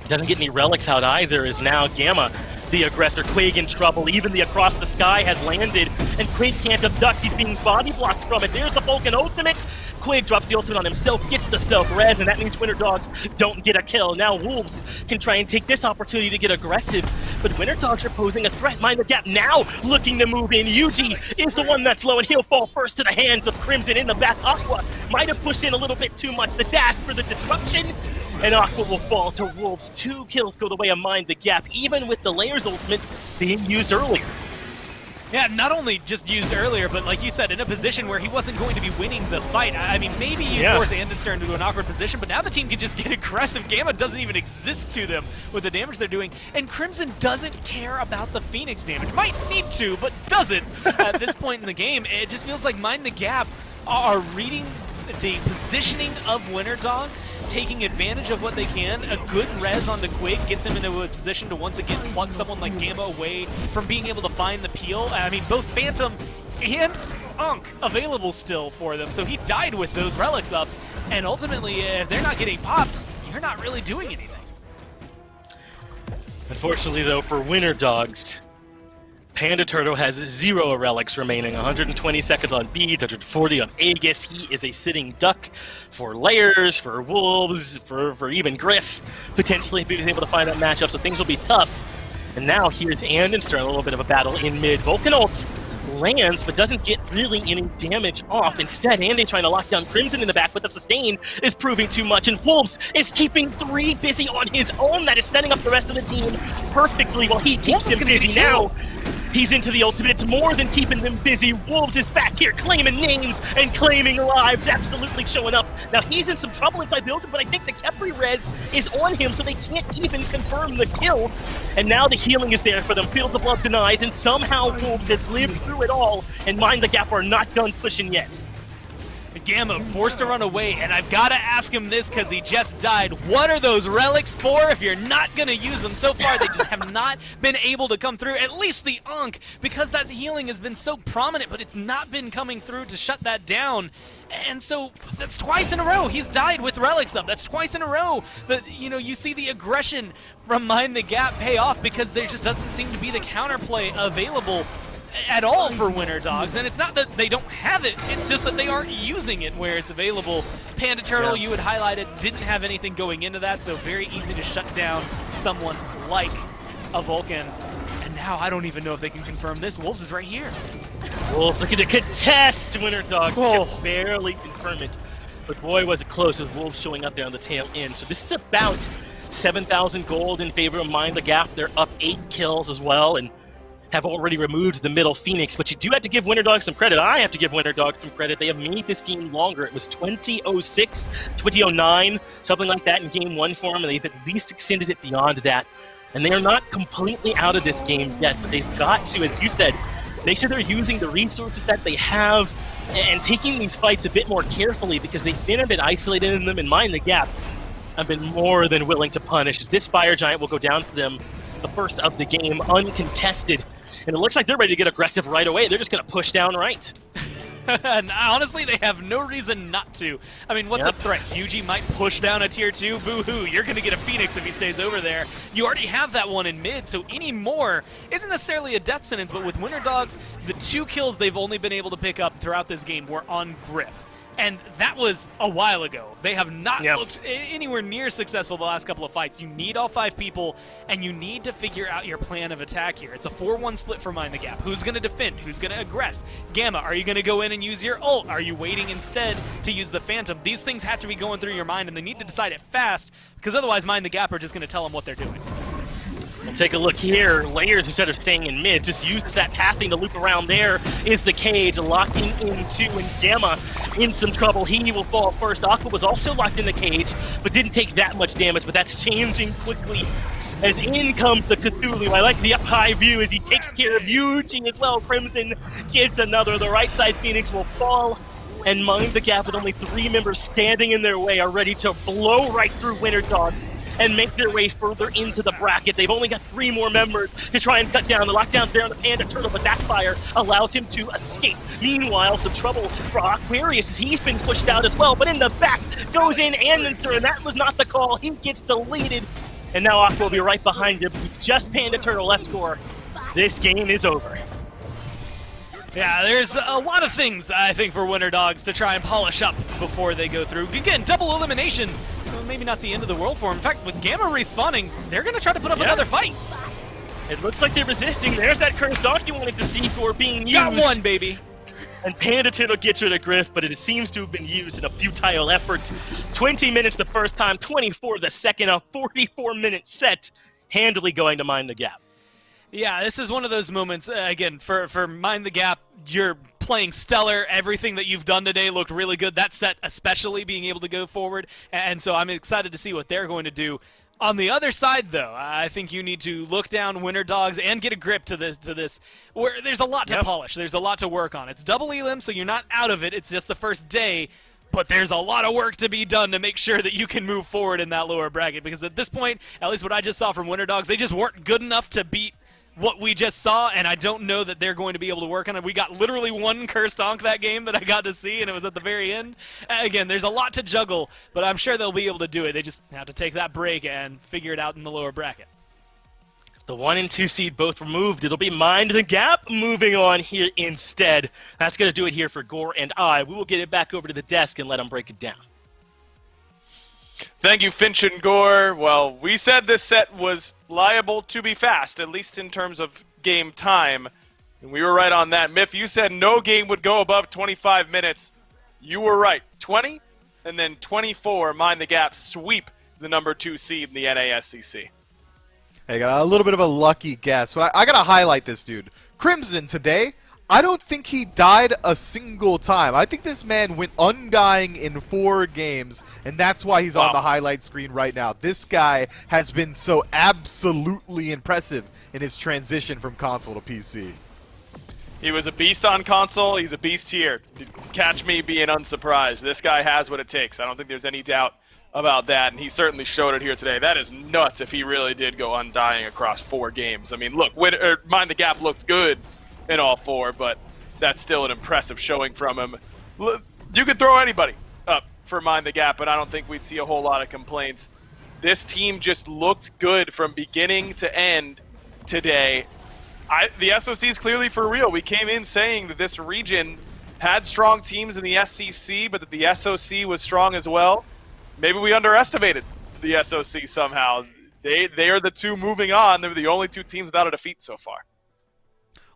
He doesn't get any relics out either, as now Gamma, the aggressor. Quig in trouble. Even the Across the Sky has landed, and Quig can't abduct. He's being body blocked from it. There's the Vulcan ultimate. Quig drops the ultimate on himself, gets the self-res, and that means Winter Dogs don't get a kill. Now Wolves can try and take this opportunity to get aggressive, but Winter Dogs are posing a threat. Mind the gap now, looking to move in. Yuji is the one that's low, and he'll fall first to the hands of Crimson in the back. Aqua might have pushed in a little bit too much. The dash for the disruption, and Aqua will fall to Wolves. 2 kills go the way of Mind the Gap, even with the Layers ultimate being used earlier. Yeah, not only just used earlier, but like you said, in a position where he wasn't going to be winning the fight. I mean, maybe you force Andenster into an awkward position, but now the team can just get aggressive. Gamma doesn't even exist to them with the damage they're doing, and Crimson doesn't care about the Phoenix damage. Might need to, but doesn't at this point in the game. It just feels like Mind the Gap are reading the positioning of Winter Dogs, taking advantage of what they can. A good res onto Quig gets him into a position to once again pluck someone like Gamma away from being able to find the peel. I mean, both Phantom and Unk available still for them, so he died with those relics up, and ultimately, if they're not getting popped, you're not really doing anything. Unfortunately, though, for Winter Dogs, Panda Turtle has 0 relics remaining, 120 seconds on Beads, 140 on Aegis. He is a sitting duck for Layers, for Wolves, for even Griff, potentially, if he was able to find that matchup, so things will be tough. And now here's Andenster, a little bit of a battle in mid. Vulcan ult lands, but doesn't get really any damage off. Instead, Andy trying to lock down Crimson in the back, but the sustain is proving too much, and Wolves is keeping 3 busy on his own. That is setting up the rest of the team perfectly while he keeps them busy now. He's into the ultimate. It's more than keeping them busy. Wolves is back here claiming names and claiming lives, absolutely showing up. Now he's in some trouble inside the ultimate, but I think the Kepri res is on him, so they can't even confirm the kill. And now the healing is there for them. Field of Love denies, and somehow Wolves has lived through it all, and Mind the Gap are not done pushing yet. Gamma forced to run away, and I've got to ask him this because he just died. What are those relics for if you're not going to use them? So far, they just have not been able to come through, at least the Unk, because that healing has been so prominent, but it's not been coming through to shut that down. And so that's twice in a row he's died with relics up. That's twice in a row that, you know, you see the aggression from Mind the Gap pay off because there just doesn't seem to be the counterplay available at all for Winter Dogs, and it's not that they don't have it, it's just that they aren't using it where it's available. Panda Turtle, you had highlighted, didn't have anything going into that, so very easy to shut down someone like a Vulcan. And now I don't even know if they can confirm this. Wolves is right here. Wolves looking to contest. Winter Dogs just barely confirm it. But boy, was it close with Wolves showing up there on the tail end. So this is about 7,000 gold in favor of Mind the Gap. They're up 8 kills as well, and have already removed the middle Phoenix, but you do have to give Winter Dogs some credit. I have to give Winter Dogs some credit. They have made this game longer. It was 2006, 2009, something like that in game 1 for them, and they've at least extended it beyond that. And they are not completely out of this game yet, but they've got to, as you said, make sure they're using the resources that they have and taking these fights a bit more carefully because they've been a bit isolated in them, and Mind the Gap have been more than willing to punish. This Fire Giant will go down for them, the first of the game, uncontested. And it looks like they're ready to get aggressive right away. They're just going to push down right. And honestly, they have no reason not to. I mean, what's a threat? Yuji might push down a tier 2. Boo-hoo, you're going to get a Phoenix if he stays over there. You already have that one in mid, so any more isn't necessarily a death sentence, but with Winter Dogs, the 2 kills they've only been able to pick up throughout this game were on Griff. And that was a while ago. They have not looked anywhere near successful the last couple of fights. You need all 5 people, and you need to figure out your plan of attack here. It's a 4-1 split for Mind the Gap. Who's going to defend? Who's going to aggress? Gamma, are you going to go in and use your ult? Are you waiting instead to use the Phantom? These things have to be going through your mind, and they need to decide it fast, because otherwise Mind the Gap are just going to tell them what they're doing. We'll take a look here. Layers, instead of staying in mid, just uses that pathing to loop around. There is the cage, locking into, and Gamma in some trouble. He will fall first. Aqua was also locked in the cage, but didn't take that much damage, but that's changing quickly as in comes the Cthulhu. I like the up-high view as he takes care of Yuji as well. Crimson gets another. The right side Phoenix will fall, and Mind the Gap with only 3 members standing in their way are ready to blow right through Winter Dogs and make their way further into the bracket. They've only got 3 more members to try and cut down. The lockdown's there on the Panda Turtle, but that fire allows him to escape. Meanwhile, some trouble for Aquarius as he's been pushed out as well, but in the back goes in Andenster, and that was not the call. He gets deleted, and now Aqua will be right behind him. With just Panda Turtle left score, this game is over. Yeah, there's a lot of things, I think, for Winter Dogs to try and polish up before they go through. Again, double elimination, so maybe not the end of the world for them. In fact, with Gamma respawning, they're going to try to put up another fight. It looks like they're resisting. There's that cursed dock you wanted to see for being used. Got one, baby. And Panda Turtle gets rid of Griff, but it seems to have been used in a futile effort. 20 minutes the first time, 24 the second, a 44-minute set, handily going to Mind the Gap. Yeah, this is one of those moments, again, for Mind the Gap, you're playing stellar. Everything that you've done today looked really good. That set especially being able to go forward, and so I'm excited to see what they're going to do. On the other side, though, I think you need to look down Winter Dogs and get a grip to this where there's a lot to polish. There's a lot to work on. It's double elim, so you're not out of it. It's just the first day, but there's a lot of work to be done to make sure that you can move forward in that lower bracket, because at this point, at least what I just saw from Winter Dogs, they just weren't good enough to beat what we just saw, and I don't know that they're going to be able to work on it. We got literally one cursed donk that game that I got to see, and it was at the very end. Again, there's a lot to juggle, but I'm sure they'll be able to do it. They just have to take that break and figure it out in the lower bracket. The 1 and 2 seed both removed. It'll be Mind the Gap moving on here instead. That's going to do it here for Gore and I. We will get it back over to the desk and let them break it down. Thank you, Finch and Gore. Well, we said this set was liable to be fast, at least in terms of game time. And we were right on that. Miff, you said no game would go above 25 minutes. You were right. 20, and then 24, Mind the Gap sweep the number 2 seed in the NASCC. Hey, got a little bit of a lucky guess, but I got to highlight this dude. Crimson today, I don't think he died a single time. I think this man went undying in 4 games, and that's why he's on the highlight screen right now. This guy has been so absolutely impressive in his transition from console to PC. He was a beast on console. He's a beast here. Catch me being unsurprised. This guy has what it takes. I don't think there's any doubt about that, and he certainly showed it here today. That is nuts if he really did go undying across 4 games. I mean, look, Mind the Gap looked good in all 4, but that's still an impressive showing from him. You could throw anybody up for Mind the Gap, but I don't think we'd see a whole lot of complaints. This team just looked good from beginning to end today. The SOC is clearly for real. We came in saying that this region had strong teams in the SCC, but that the SOC was strong as well. Maybe we underestimated the SOC somehow. They are the 2 moving on. They're the only 2 teams without a defeat so far.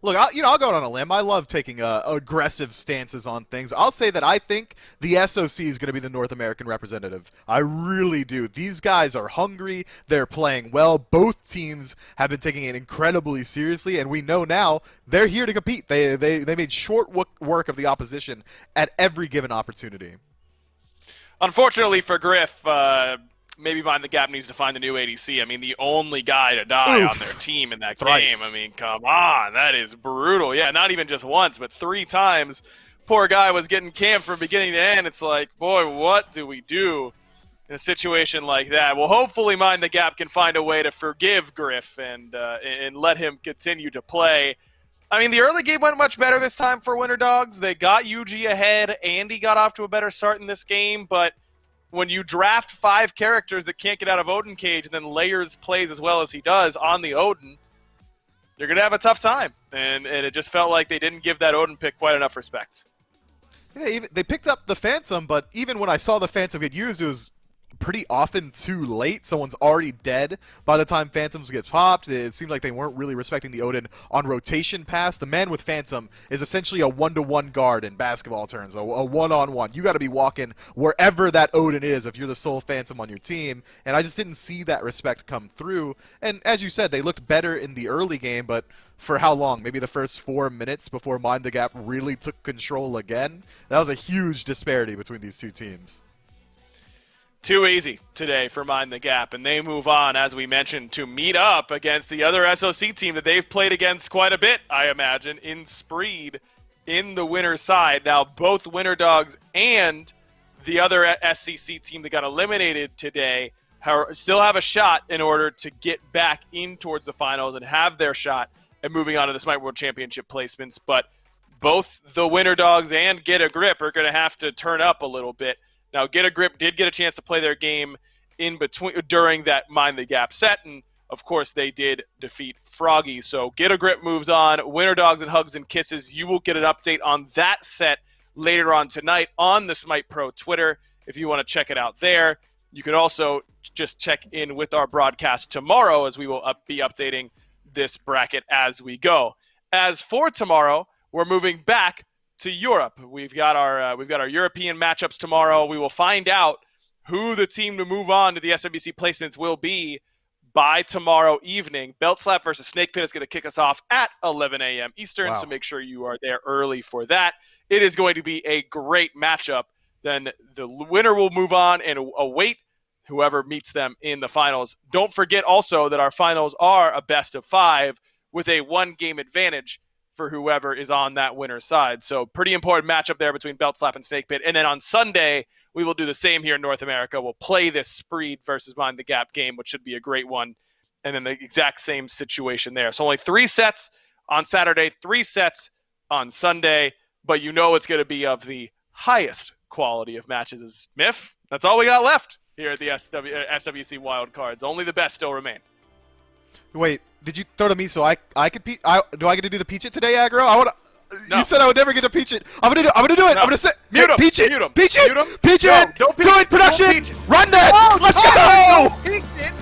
Look, I'll go out on a limb. I love taking aggressive stances on things. I'll say that I think the SOC is going to be the North American representative. I really do. These guys are hungry. They're playing well. Both teams have been taking it incredibly seriously, and we know now they're here to compete. They made short work of the opposition at every given opportunity. Unfortunately for Griff, maybe Mind the Gap needs to find a new ADC. I mean, the only guy to die on their team in that game. I mean, come on. That is brutal. Yeah, not even just once, but 3 times. Poor guy was getting camped from beginning to end. It's like, boy, what do we do in a situation like that? Well, hopefully Mind the Gap can find a way to forgive Griff and let him continue to play. I mean, the early game went much better this time for Winter Dogs. They got UG ahead. Andy got off to a better start in this game, but when you draft 5 characters that can't get out of Odin Cage and then Layers plays as well as he does on the Odin, you're going to have a tough time. And it just felt like they didn't give that Odin pick quite enough respect. Yeah, they picked up the Phantom, but even when I saw the Phantom get used, it was pretty often too late. Someone's already dead by the time Phantoms get popped. It seemed like they weren't really respecting the Odin on rotation pass. The man with Phantom is essentially a 1-to-1 guard in basketball terms, a one-on-one. You got to be walking wherever that Odin is if you're the sole Phantom on your team, and I just didn't see that respect come through. And as you said, they looked better in the early game, but for how long? Maybe the first 4 minutes before Mind the Gap really took control again? That was a huge disparity between these 2 teams. Too easy today for Mind the Gap, and they move on, as we mentioned, to meet up against the other SOC team that they've played against quite a bit, I imagine, in Spreed in the winner's side. Now, both Winter Dogs and the other SCC team that got eliminated today still have a shot in order to get back in towards the finals and have their shot at moving on to the Smite World Championship placements, but both the Winter Dogs and Get a Grip are going to have to turn up a little bit. Now, Get a Grip did get a chance to play their game in between during that Mind the Gap set, and Of course, they did defeat Froggy. So Get a Grip moves on. Winter Dogs and Hugs and Kisses. You will get an update on that set later on tonight on the Smite Pro Twitter if you want to check it out there. You can also just check in with our broadcast tomorrow as we will be updating this bracket as we go. As for tomorrow, we're moving back to Europe. We've got our European matchups tomorrow. We will find out who the team to move on to the SWC placements will be by tomorrow evening. Belt Slap versus Snake Pit is going to kick us off at 11 a.m. Eastern, so make sure you are there early for that. It is going to be a great matchup. Then the winner will move on and await whoever meets them in the finals. Don't forget also that our finals are a best of 5 with a 1-game advantage for whoever is on that winner's side. So pretty important matchup there between Belt Slap and Snake Pit. And then on Sunday, we will do the same here in North America. We'll play this Spreed versus Mind the Gap game, which should be a great one. And then the exact same situation there. So only 3 sets on Saturday, 3 sets on Sunday, but you know it's going to be of the highest quality of matches. Miff, that's all we got left here at the SWC Wildcards. Only the best still remain. Wait, did you throw to me so I could do I get to do the peach it today, Aggro? No. You said I would never get to peach it. I'm gonna do it. No. I'm gonna sit. Mute him. Peach it. Mute him. Peach it. Mute him. Peach No, it. don't peach Do it. it. Production. Don't peach it. Run that. Oh, Let's oh, go. peeked it.